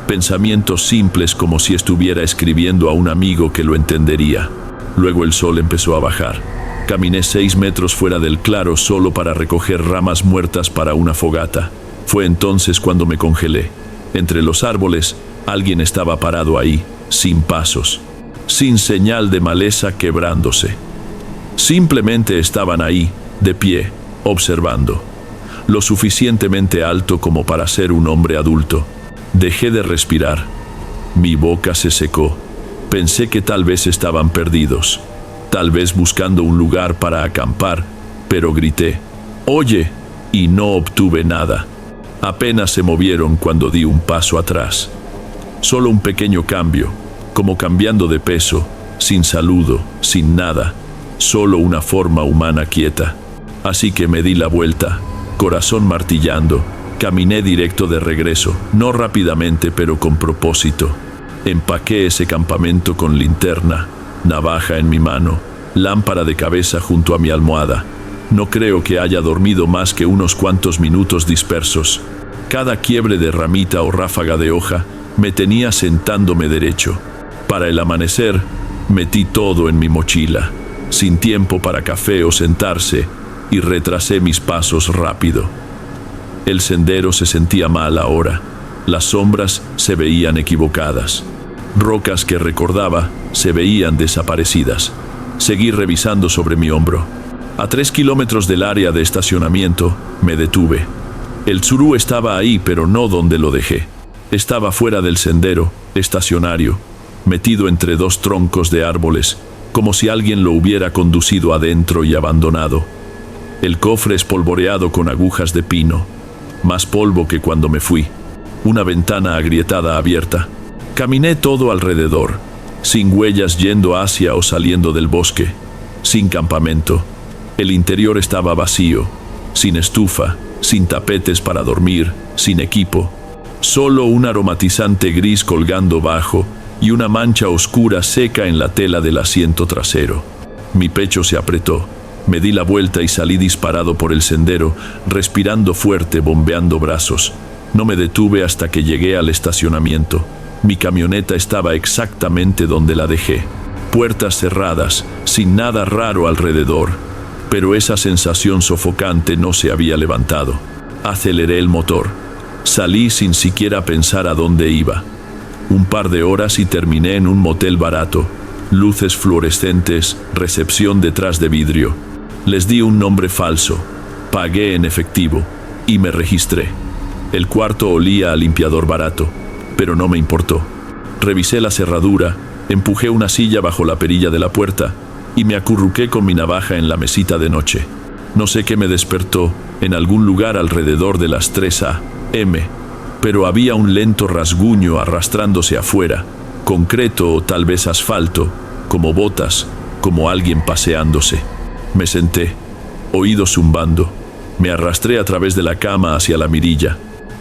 Speaker 1: Pensamientos simples como si estuviera escribiendo a un amigo que lo entendería. Luego el sol empezó a bajar. Caminé 6 metros fuera del claro solo para recoger ramas muertas para una fogata. Fue entonces cuando me congelé. Entre los árboles, alguien estaba parado ahí, sin pasos, sin señal de maleza quebrándose. Simplemente estaban ahí, de pie, observando. Lo suficientemente alto como para ser un hombre adulto. Dejé de respirar. Mi boca se secó. Pensé que tal vez estaban perdidos. Tal vez buscando un lugar para acampar, pero grité, «¡Oye!», y no obtuve nada. Apenas se movieron cuando di un paso atrás. Solo un pequeño cambio, como cambiando de peso, sin saludo, sin nada, solo una forma humana quieta. Así que me di la vuelta, corazón martillando, caminé directo de regreso, no rápidamente pero con propósito. Empaqué ese campamento con linterna, navaja en mi mano, lámpara de cabeza junto a mi almohada. No creo que haya dormido más que unos cuantos minutos dispersos. Cada quiebre de ramita o ráfaga de hoja me tenía sentándome derecho. Para el amanecer, metí todo en mi mochila, sin tiempo para café o sentarse, y retrasé mis pasos rápido. El sendero se sentía mal ahora. Las sombras se veían equivocadas. Rocas que recordaba se veían desaparecidas. Seguí revisando sobre mi hombro. A 3 kilómetros del área de estacionamiento, me detuve. El tsurú estaba ahí, pero no donde lo dejé. Estaba fuera del sendero, estacionario, metido entre 2 troncos de árboles, como si alguien lo hubiera conducido adentro y abandonado. El cofre espolvoreado con agujas de pino, más polvo que cuando me fui. Una ventana agrietada abierta. Caminé todo alrededor, sin huellas yendo hacia o saliendo del bosque, sin campamento. El interior estaba vacío, sin estufa, sin tapetes para dormir, sin equipo. Solo un aromatizante gris colgando bajo y una mancha oscura seca en la tela del asiento trasero. Mi pecho se apretó. Me di la vuelta y salí disparado por el sendero, respirando fuerte, bombeando brazos. No me detuve hasta que llegué al estacionamiento. Mi camioneta estaba exactamente donde la dejé. Puertas cerradas, sin nada raro alrededor. Pero esa sensación sofocante no se había levantado. Aceleré el motor. Salí sin siquiera pensar a dónde iba. Un par de horas y terminé en un motel barato. Luces fluorescentes, recepción detrás de vidrio. Les di un nombre falso. Pagué en efectivo y me registré. El cuarto olía a limpiador barato, pero no me importó. Revisé la cerradura, empujé una silla bajo la perilla de la puerta y me acurruqué con mi navaja en la mesita de noche. No sé qué me despertó, en algún lugar alrededor de las 3 a.m., pero había un lento rasguño arrastrándose afuera, concreto o tal vez asfalto, como botas, como alguien paseándose. Me senté, oído zumbando. Me arrastré a través de la cama hacia la mirilla.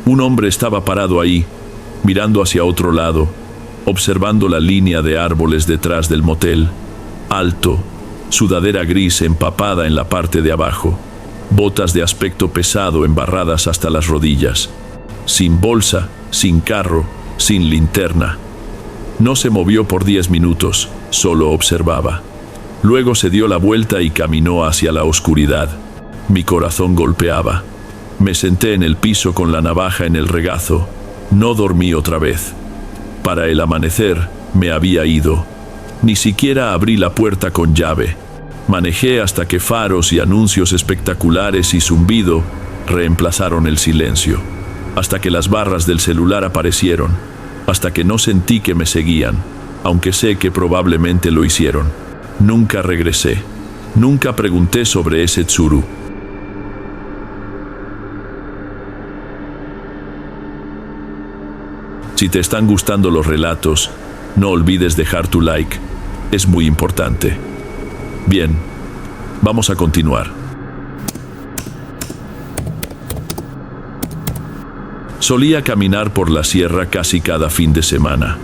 Speaker 1: Un hombre estaba parado ahí, mirando hacia otro lado, observando la línea de árboles detrás del motel. Alto, sudadera gris empapada en la parte de abajo, botas de aspecto pesado embarradas hasta las rodillas. Sin bolsa, sin carro, sin linterna. No se movió por 10 minutos, solo observaba. Luego se dio la vuelta y caminó hacia la oscuridad. Mi corazón golpeaba. Me senté en el piso con la navaja en el regazo. No dormí otra vez. Para el amanecer, me había ido. Ni siquiera abrí la puerta con llave. Manejé hasta que faros y anuncios espectaculares y zumbido reemplazaron el silencio. Hasta que las barras del celular aparecieron. Hasta que no sentí que me seguían, aunque sé que probablemente lo hicieron. Nunca regresé. Nunca pregunté sobre ese tsuru. Si te están gustando los relatos, no olvides dejar tu like. Es muy importante. Bien, vamos a continuar. Solía caminar por la sierra casi cada fin de semana.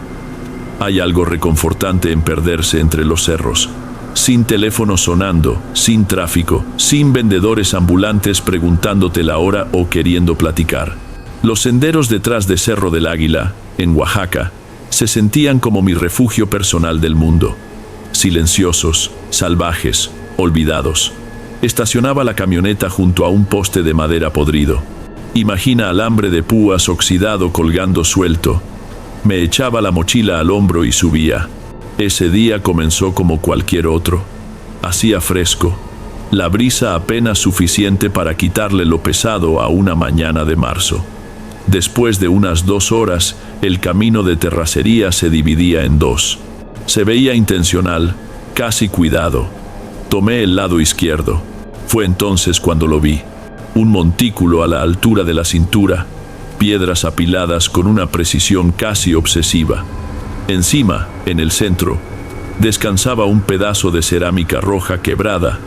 Speaker 1: Hay algo reconfortante en perderse entre los cerros, sin teléfono sonando, sin tráfico, sin vendedores ambulantes preguntándote la hora o queriendo platicar. Los senderos detrás de Cerro del Águila, en Oaxaca, se sentían como mi refugio personal del mundo. Silenciosos, salvajes, olvidados. Estacionaba la camioneta junto a un poste de madera podrido. Imagina alambre de púas oxidado colgando suelto. Me echaba la mochila al hombro y subía. Ese día comenzó como cualquier otro. Hacía fresco. La brisa apenas suficiente para quitarle lo pesado a una mañana de marzo. Después de unas 2 horas, el camino de terracería se dividía en 2. Se veía intencional, casi cuidado. Tomé el lado izquierdo. Fue entonces cuando lo vi. Un montículo a la altura de la cintura, piedras apiladas con una precisión casi obsesiva. Encima, en el centro, descansaba un pedazo de cerámica roja quebrada,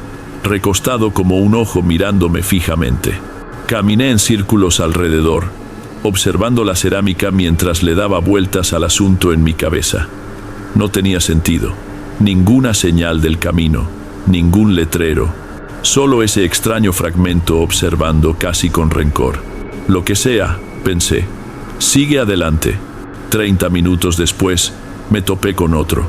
Speaker 1: recostado como un ojo mirándome fijamente. Caminé en círculos alrededor, observando la cerámica mientras le daba vueltas al asunto en mi cabeza. No tenía sentido, ninguna señal del camino, ningún letrero. Solo ese extraño fragmento observando casi con rencor. Lo que sea, pensé. Sigue adelante. 30 minutos después, me topé con otro.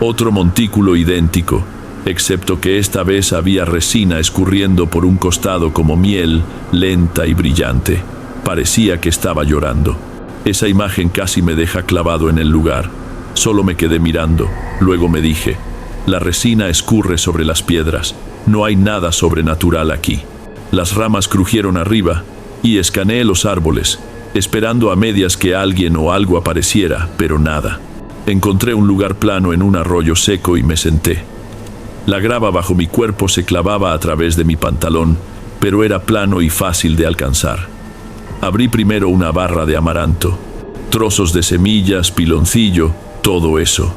Speaker 1: Otro montículo idéntico, excepto que esta vez había resina escurriendo por un costado como miel, lenta y brillante. Parecía que estaba llorando. Esa imagen casi me deja clavado en el lugar. Solo me quedé mirando. Luego me dije, la resina escurre sobre las piedras. No hay nada sobrenatural aquí. Las ramas crujieron arriba y escaneé los árboles, esperando a medias que alguien o algo apareciera, pero nada. Encontré un lugar plano en un arroyo seco y me senté. La grava bajo mi cuerpo se clavaba a través de mi pantalón, pero era plano y fácil de alcanzar. Abrí primero una barra de amaranto, trozos de semillas, piloncillo, todo eso.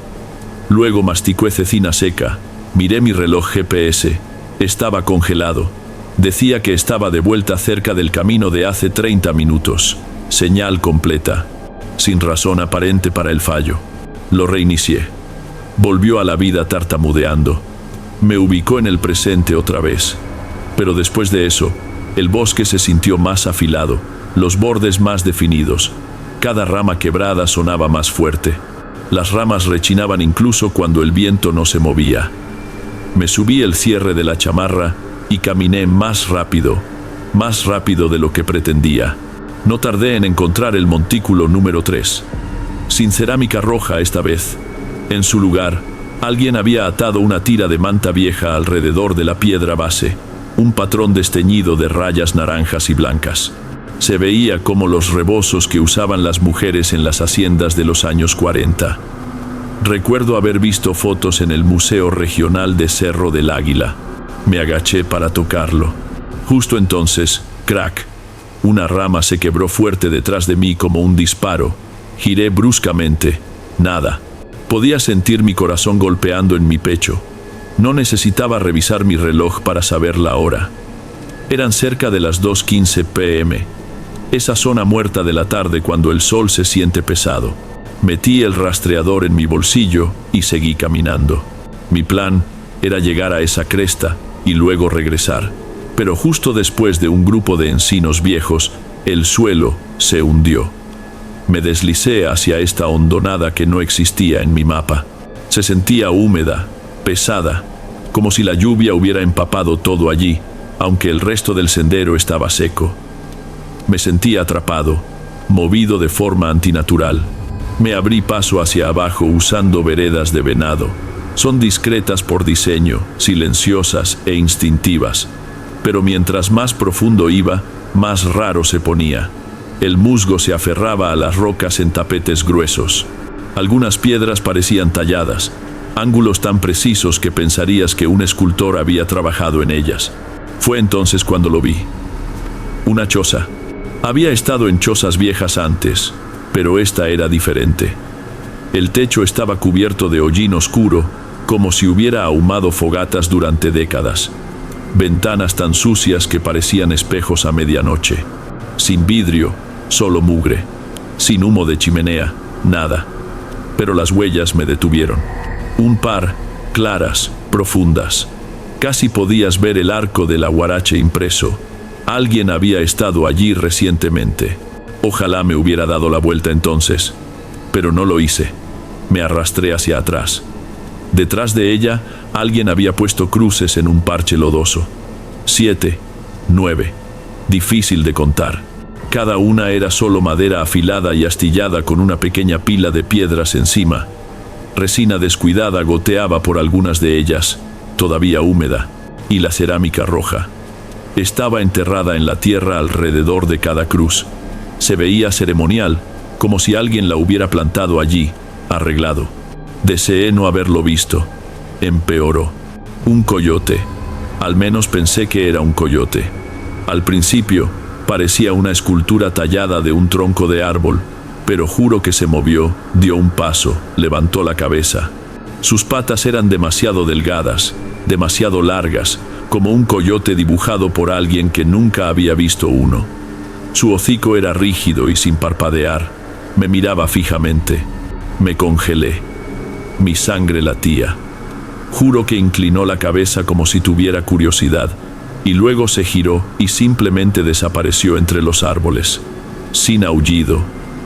Speaker 1: Luego masticé cecina seca, miré mi reloj GPS. Estaba congelado. Decía que estaba de vuelta cerca del camino de hace 30 minutos. Señal completa. Sin razón aparente para el fallo. Lo reinicié. Volvió a la vida tartamudeando. Me ubicó en el presente otra vez. Pero después de eso, el bosque se sintió más afilado, los bordes más definidos. Cada rama quebrada sonaba más fuerte. Las ramas rechinaban incluso cuando el viento no se movía. Me subí el cierre de la chamarra y caminé más rápido de lo que pretendía. No tardé en encontrar el montículo número 3. Sin cerámica roja esta vez. En su lugar, alguien había atado una tira de manta vieja alrededor de la piedra base, un patrón desteñido de rayas naranjas y blancas. Se veía como los rebozos que usaban las mujeres en las haciendas de los años 40. Recuerdo haber visto fotos en el Museo Regional de Cerro del Águila. Me agaché para tocarlo. Justo entonces, crack, una rama se quebró fuerte detrás de mí como un disparo. Giré bruscamente. Nada. Podía sentir mi corazón golpeando en mi pecho. No necesitaba revisar mi reloj para saber la hora. Eran cerca de las 2:15 p.m. Esa zona muerta de la tarde cuando el sol se siente pesado. Metí el rastreador en mi bolsillo y seguí caminando. Mi plan era llegar a esa cresta y luego regresar. Pero justo después de un grupo de encinos viejos, el suelo se hundió. Me deslicé hacia esta hondonada que no existía en mi mapa. Se sentía húmeda, pesada, como si la lluvia hubiera empapado todo allí, aunque el resto del sendero estaba seco. Me sentía atrapado, movido de forma antinatural. Me abrí paso hacia abajo usando veredas de venado. Son discretas por diseño, silenciosas e instintivas. Pero mientras más profundo iba, más raro se ponía. El musgo se aferraba a las rocas en tapetes gruesos. Algunas piedras parecían talladas, ángulos tan precisos que pensarías que un escultor había trabajado en ellas. Fue entonces cuando lo vi. Una choza. Había estado en chozas viejas antes, pero esta era diferente. El techo estaba cubierto de hollín oscuro, como si hubiera ahumado fogatas durante décadas. Ventanas tan sucias que parecían espejos a medianoche. Sin vidrio, solo mugre. Sin humo de chimenea, nada. Pero las huellas me detuvieron. Un par, claras, profundas. Casi podías ver el arco del aguarache impreso. Alguien había estado allí recientemente. Ojalá me hubiera dado la vuelta entonces, pero no lo hice. Me arrastré hacia atrás. Detrás de ella, alguien había puesto cruces en un parche lodoso. 7, 9. Difícil de contar. Cada una era solo madera afilada y astillada con una pequeña pila de piedras encima. Resina descuidada goteaba por algunas de ellas, todavía húmeda, y la cerámica roja. Estaba enterrada en la tierra alrededor de cada cruz. Se veía ceremonial, como si alguien la hubiera plantado allí, arreglado. Deseé no haberlo visto. Empeoró. Un coyote. Al menos pensé que era un coyote. Al principio, parecía una escultura tallada de un tronco de árbol, pero juro que se movió, dio un paso, levantó la cabeza. Sus patas eran demasiado delgadas, demasiado largas, como un coyote dibujado por alguien que nunca había visto uno. Su hocico era rígido y sin parpadear. Me miraba fijamente. Me congelé. Mi sangre latía. Juro que inclinó la cabeza como si tuviera curiosidad, y luego se giró y simplemente desapareció entre los árboles. Sin aullido,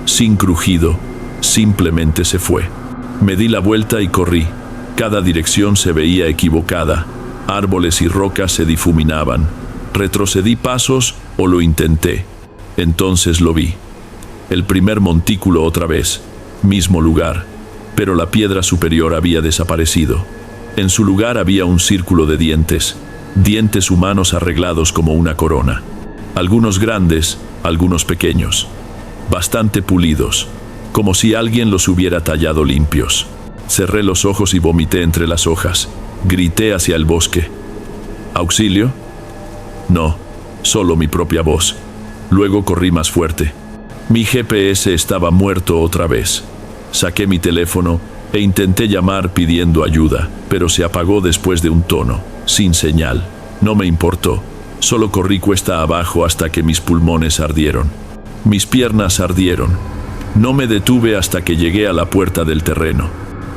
Speaker 1: sin crujido, simplemente se fue. Me di la vuelta y corrí. Cada dirección se veía equivocada. Árboles y rocas se difuminaban. Retrocedí pasos o lo intenté. Entonces lo vi. El primer montículo otra vez. Mismo lugar. Pero la piedra superior había desaparecido. En su lugar había un círculo de dientes. Dientes humanos arreglados como una corona. Algunos grandes, algunos pequeños. Bastante pulidos. Como si alguien los hubiera tallado limpios. Cerré los ojos y vomité entre las hojas. Grité hacia el bosque. ¿Auxilio? No, solo mi propia voz. Luego corrí más fuerte. Mi GPS estaba muerto otra vez. Saqué mi teléfono e intenté llamar pidiendo ayuda, pero se apagó después de un tono, sin señal. No me importó. Solo corrí cuesta abajo hasta que mis pulmones ardieron. Mis piernas ardieron. No me detuve hasta que llegué a la puerta del terreno.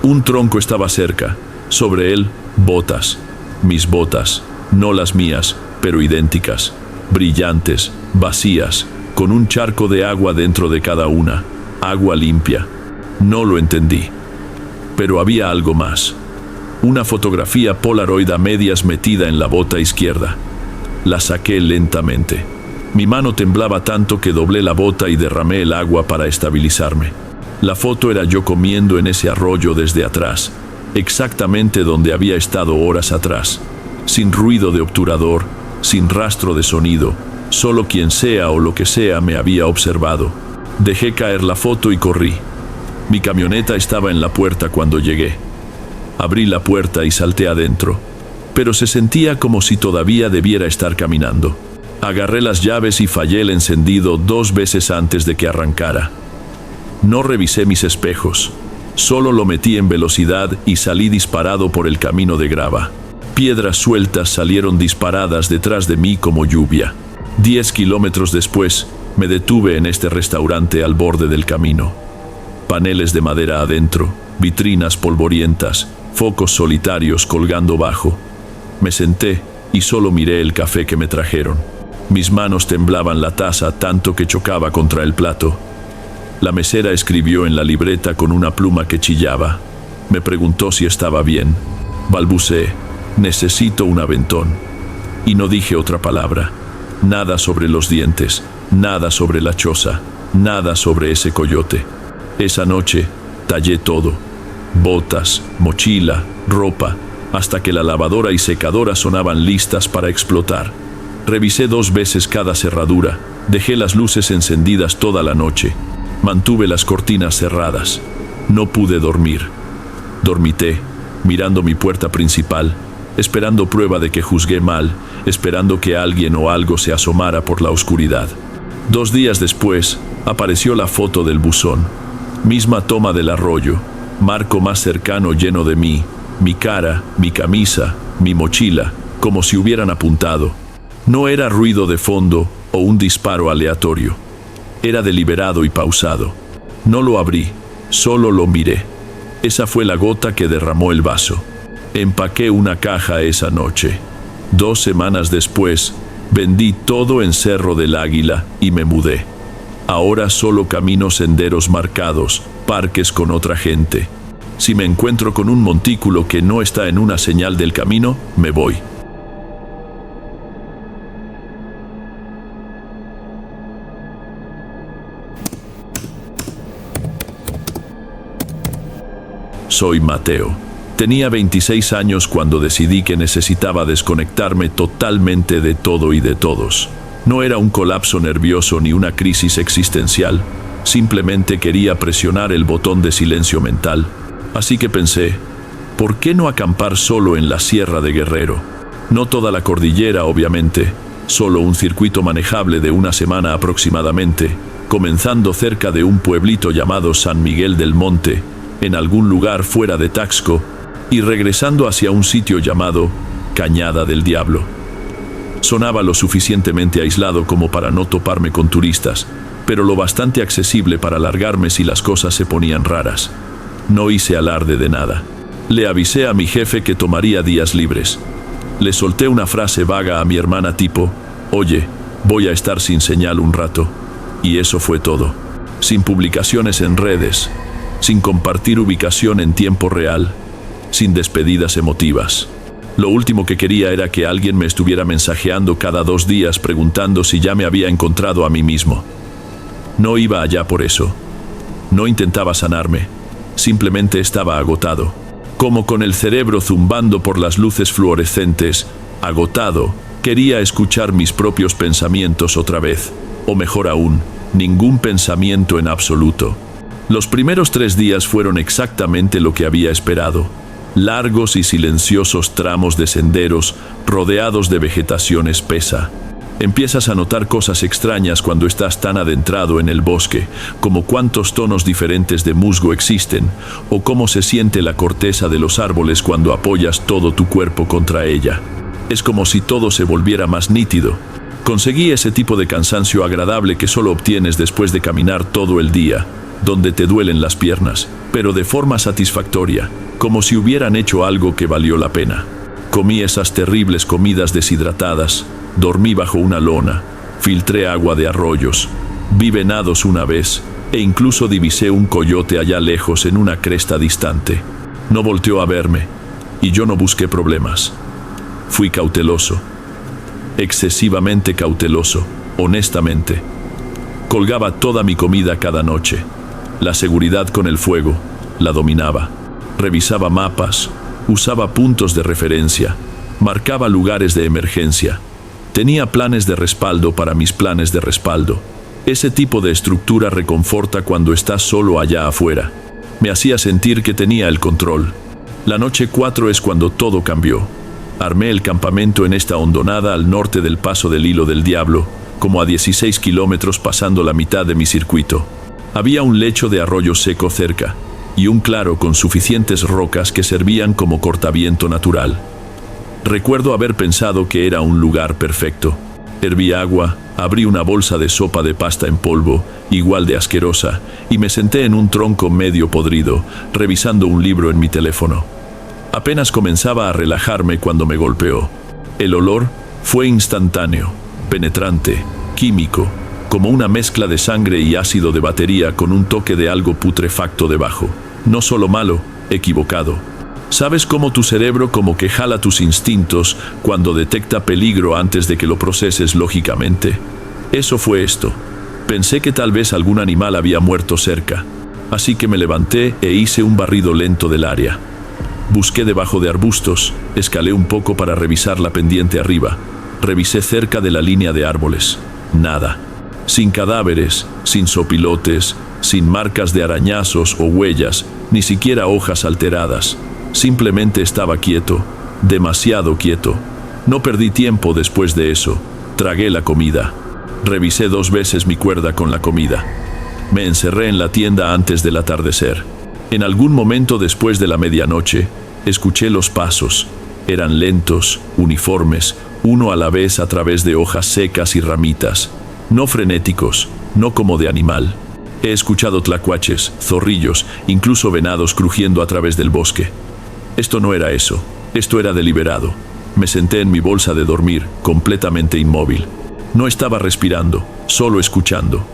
Speaker 1: Un tronco estaba cerca. Sobre él, botas. Mis botas, no las mías, pero idénticas. Brillantes, vacías, con un charco de agua dentro de cada una. Agua limpia. No lo entendí. Pero había algo más. Una fotografía Polaroid a medias metida en la bota izquierda. La saqué lentamente. Mi mano temblaba tanto que doblé la bota y derramé el agua para estabilizarme. La foto era yo comiendo en ese arroyo desde atrás, exactamente donde había estado horas atrás, sin ruido de obturador, sin rastro de sonido, Solo quien sea o lo que sea me había observado. Dejé caer la foto y corrí. Mi camioneta estaba en la puerta cuando llegué. Abrí la puerta y salté adentro, pero se sentía como si todavía debiera estar caminando. Agarré las llaves y fallé el encendido 2 veces antes de que arrancara. No revisé mis espejos, solo lo metí en velocidad y salí disparado por el camino de grava. Piedras sueltas salieron disparadas detrás de mí como lluvia. 10 kilómetros después, me detuve en este restaurante al borde del camino. Paneles de madera adentro, vitrinas polvorientas, focos solitarios colgando bajo. Me senté y solo miré el café que me trajeron. Mis manos temblaban la taza tanto que chocaba contra el plato. La mesera escribió en la libreta con una pluma que chillaba. Me preguntó si estaba bien. Balbuceé: necesito un aventón. Y no dije otra palabra. Nada sobre los dientes, nada sobre la choza, nada sobre ese coyote. Esa noche tallé todo: botas, mochila, ropa, hasta que la lavadora y secadora sonaban listas para explotar. Revisé 2 veces cada cerradura, dejé las luces encendidas toda la noche, mantuve las cortinas cerradas. No pude dormir. Dormité, mirando mi puerta principal, esperando prueba de que juzgué mal, esperando que alguien o algo se asomara por la oscuridad. 2 días después, apareció la foto del buzón. Misma toma del arroyo, marco más cercano lleno de mí, mi cara, mi camisa, mi mochila, como si hubieran apuntado. No era ruido de fondo o un disparo aleatorio. Era deliberado y pausado. No lo abrí, solo lo miré. Esa fue la gota que derramó el vaso. Empaqué una caja esa noche. 2 semanas después, vendí todo en Cerro del Águila y me mudé. Ahora solo camino senderos marcados, parques con otra gente. Si me encuentro con un montículo que no está en una señal del camino, me voy. Soy Mateo. Tenía 26 años cuando decidí que necesitaba desconectarme totalmente de todo y de todos. No era un colapso nervioso ni una crisis existencial. Simplemente quería presionar el botón de silencio mental. Así que pensé, ¿por qué no acampar solo en la Sierra de Guerrero? No toda la cordillera, obviamente, solo un circuito manejable de 1 semana aproximadamente, comenzando cerca de un pueblito llamado San Miguel del Monte, en algún lugar fuera de Taxco, y regresando hacia un sitio llamado Cañada del Diablo. Sonaba lo suficientemente aislado como para no toparme con turistas, pero lo bastante accesible para largarme si las cosas se ponían raras. No hice alarde de nada. Le avisé a mi jefe que tomaría días libres. Le solté una frase vaga a mi hermana tipo: oye, voy a estar sin señal un rato. Y eso fue todo. Sin publicaciones en redes, sin compartir ubicación en tiempo real, sin despedidas emotivas. Lo último que quería era que alguien me estuviera mensajeando cada 2 días preguntando si ya me había encontrado a mí mismo. No iba allá por eso. No intentaba sanarme. Simplemente estaba agotado. Como con el cerebro zumbando por las luces fluorescentes, agotado, quería escuchar mis propios pensamientos otra vez. O mejor aún, ningún pensamiento en absoluto. Los primeros 3 días fueron exactamente lo que había esperado. Largos y silenciosos tramos de senderos rodeados de vegetación espesa. Empiezas a notar cosas extrañas cuando estás tan adentrado en el bosque, como cuántos tonos diferentes de musgo existen, o cómo se siente la corteza de los árboles cuando apoyas todo tu cuerpo contra ella. Es como si todo se volviera más nítido. Conseguí ese tipo de cansancio agradable que solo obtienes después de caminar todo el día, donde te duelen las piernas, pero de forma satisfactoria, como si hubieran hecho algo que valió la pena. Comí esas terribles comidas deshidratadas, dormí bajo una lona, filtré agua de arroyos, vi venados una vez, e incluso divisé un coyote allá lejos en una cresta distante. No volteó a verme, y yo no busqué problemas. Fui cauteloso, excesivamente cauteloso, honestamente. Colgaba toda mi comida cada noche. La seguridad con el fuego la dominaba. Revisaba mapas, usaba puntos de referencia, marcaba lugares de emergencia. Tenía planes de respaldo para mis planes de respaldo. Ese tipo de estructura reconforta cuando estás solo allá afuera. Me hacía sentir que tenía el control. La noche 4 es cuando todo cambió. Armé el campamento en esta hondonada al norte del Paso del Hilo del Diablo, como a 16 kilómetros pasando la mitad de mi circuito. Había un lecho de arroyo seco cerca, y un claro con suficientes rocas que servían como cortaviento natural. Recuerdo haber pensado que era un lugar perfecto. Herví agua, abrí una bolsa de sopa de pasta en polvo, igual de asquerosa, y me senté en un tronco medio podrido, revisando un libro en mi teléfono. Apenas comenzaba a relajarme cuando me golpeó. El olor fue instantáneo, penetrante, químico, como una mezcla de sangre y ácido de batería con un toque de algo putrefacto debajo. No solo malo, equivocado. ¿Sabes cómo tu cerebro como que jala tus instintos cuando detecta peligro antes de que lo proceses lógicamente? Eso fue esto. Pensé que tal vez algún animal había muerto cerca, así que me levanté e hice un barrido lento del área. Busqué debajo de arbustos, escalé un poco para revisar la pendiente arriba. Revisé cerca de la línea de árboles. Nada. Sin cadáveres, sin sopilotes, sin marcas de arañazos o huellas, ni siquiera hojas alteradas. Simplemente estaba quieto, demasiado quieto. No perdí tiempo después de eso. Tragué la comida. Revisé 2 veces mi cuerda con la comida. Me encerré en la tienda antes del atardecer. En algún momento después de la medianoche, escuché los pasos. Eran lentos, uniformes, uno a la vez a través de hojas secas y ramitas. No frenéticos, no como de animal. He escuchado tlacuaches, zorrillos, incluso venados crujiendo a través del bosque. Esto no era eso, esto era deliberado. Me senté en mi bolsa de dormir, completamente inmóvil. No estaba respirando, solo escuchando.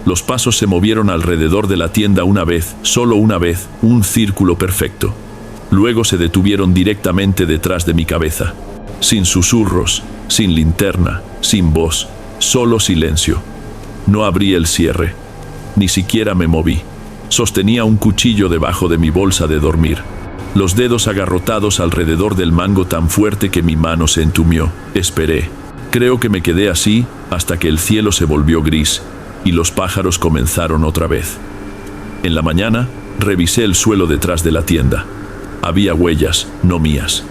Speaker 1: Los pasos se movieron alrededor de la tienda una vez, solo una vez, un círculo perfecto. Luego se detuvieron directamente detrás de mi cabeza. Sin susurros, sin linterna, sin voz, solo silencio. No abrí el cierre, ni siquiera me moví. Sostenía un cuchillo debajo de mi bolsa de dormir. Los dedos agarrotados alrededor del mango tan fuerte que mi mano se entumió. Esperé. Creo que me quedé así hasta que el cielo se volvió gris y los pájaros comenzaron otra vez. En la mañana, revisé el suelo detrás de la tienda. Había huellas, no mías.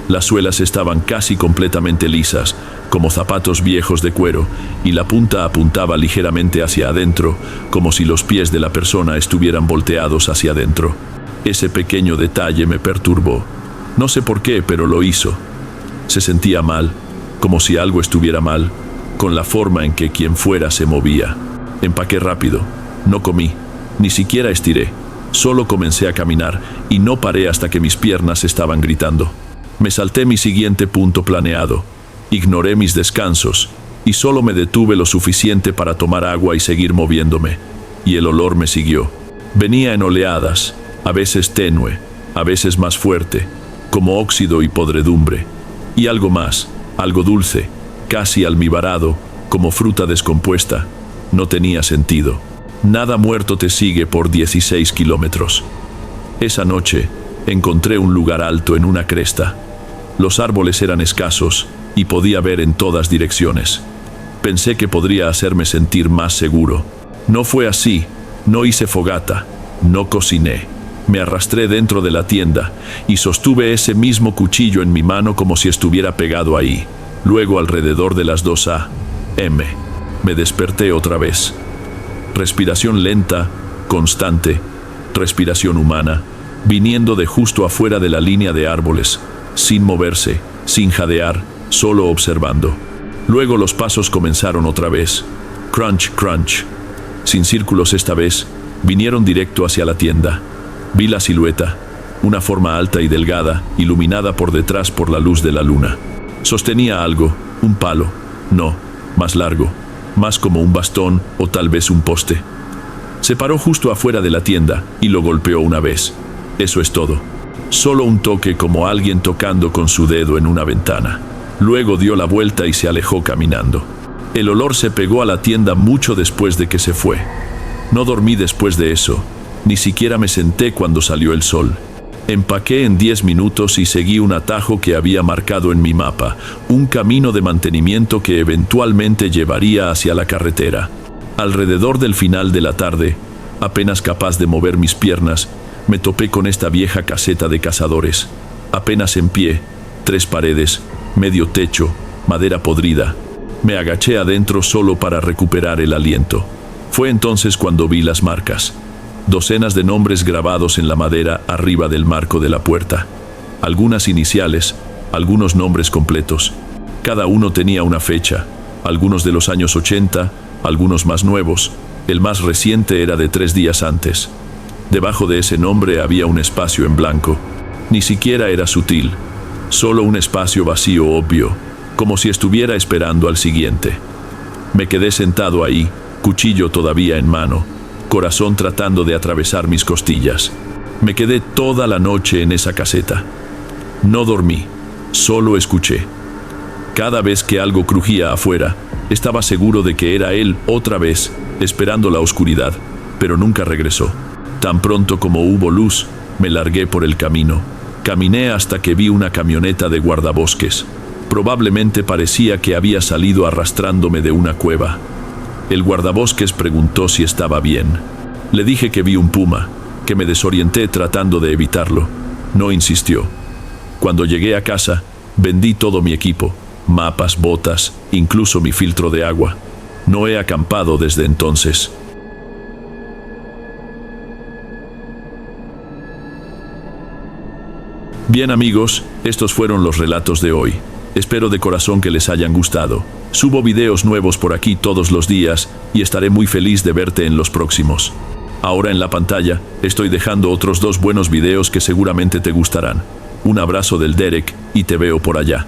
Speaker 1: Las suelas estaban casi completamente lisas, como zapatos viejos de cuero, y la punta apuntaba ligeramente hacia adentro, como si los pies de la persona estuvieran volteados hacia adentro. Ese pequeño detalle me perturbó. No sé por qué, pero lo hizo. Se sentía mal, como si algo estuviera mal, con la forma en que quien fuera se movía. Empaqué rápido. No comí, ni siquiera estiré. Solo comencé a caminar, y no paré hasta que mis piernas estaban gritando. Me salté mi siguiente punto planeado. Ignoré mis descansos, y solo me detuve lo suficiente para tomar agua y seguir moviéndome. Y el olor me siguió. Venía en oleadas, a veces tenue, a veces más fuerte, como óxido y podredumbre. Y algo más, algo dulce, casi almibarado, como fruta descompuesta. No tenía sentido. Nada muerto te sigue por 16 kilómetros. Esa noche, encontré un lugar alto en una cresta. Los árboles eran escasos y podía ver en todas direcciones. Pensé que podría hacerme sentir más seguro. No fue así. No hice fogata. No cociné. Me arrastré dentro de la tienda y sostuve ese mismo cuchillo en mi mano como si estuviera pegado ahí. Luego, alrededor de las 2 a.m., me desperté otra vez. Respiración lenta, constante, respiración humana, viniendo de justo afuera de la línea de árboles, sin moverse, sin jadear, solo observando. Luego los pasos comenzaron otra vez. Crunch, crunch. Sin círculos esta vez, vinieron directo hacia la tienda. Vi la silueta, una forma alta y delgada, iluminada por detrás por la luz de la luna. Sostenía algo, un palo, no, más largo, más como un bastón o tal vez un poste. Se paró justo afuera de la tienda y lo golpeó una vez. Eso es todo. Solo un toque como alguien tocando con su dedo en una ventana. Luego dio la vuelta y se alejó caminando. El olor se pegó a la tienda mucho después de que se fue. No dormí después de eso. Ni siquiera me senté cuando salió el sol. Empaqué en 10 minutos y seguí un atajo que había marcado en mi mapa, un camino de mantenimiento que eventualmente llevaría hacia la carretera. Alrededor del final de la tarde, apenas capaz de mover mis piernas, me topé con esta vieja caseta de cazadores, apenas en pie, 3 paredes, medio techo, madera podrida. Me agaché adentro solo para recuperar el aliento. Fue entonces cuando vi las marcas. Docenas de nombres grabados en la madera arriba del marco de la puerta. Algunas iniciales, algunos nombres completos. Cada uno tenía una fecha, algunos de los años 80, algunos más nuevos. El más reciente era de 3 días antes. Debajo de ese nombre había un espacio en blanco. Ni siquiera era sutil, solo un espacio vacío obvio, como si estuviera esperando al siguiente. Me quedé sentado ahí, cuchillo todavía en mano, corazón tratando de atravesar mis costillas. Me quedé toda la noche en esa caseta. No dormí, solo escuché. Cada vez que algo crujía afuera, estaba seguro de que era él otra vez, esperando la oscuridad, pero nunca regresó. Tan pronto como hubo luz, me largué por el camino. Caminé hasta que vi una camioneta de guardabosques. Probablemente parecía que había salido arrastrándome de una cueva. El guardabosques preguntó si estaba bien. Le dije que vi un puma, que me desorienté tratando de evitarlo. No insistió. Cuando llegué a casa, vendí todo mi equipo, mapas, botas, incluso mi filtro de agua. No he acampado desde entonces. Bien amigos, estos fueron los relatos de hoy. Espero de corazón que les hayan gustado. Subo videos nuevos por aquí todos los días y estaré muy feliz de verte en los próximos. Ahora en la pantalla estoy dejando otros 2 buenos videos que seguramente te gustarán. Un abrazo del Derek y te veo por allá.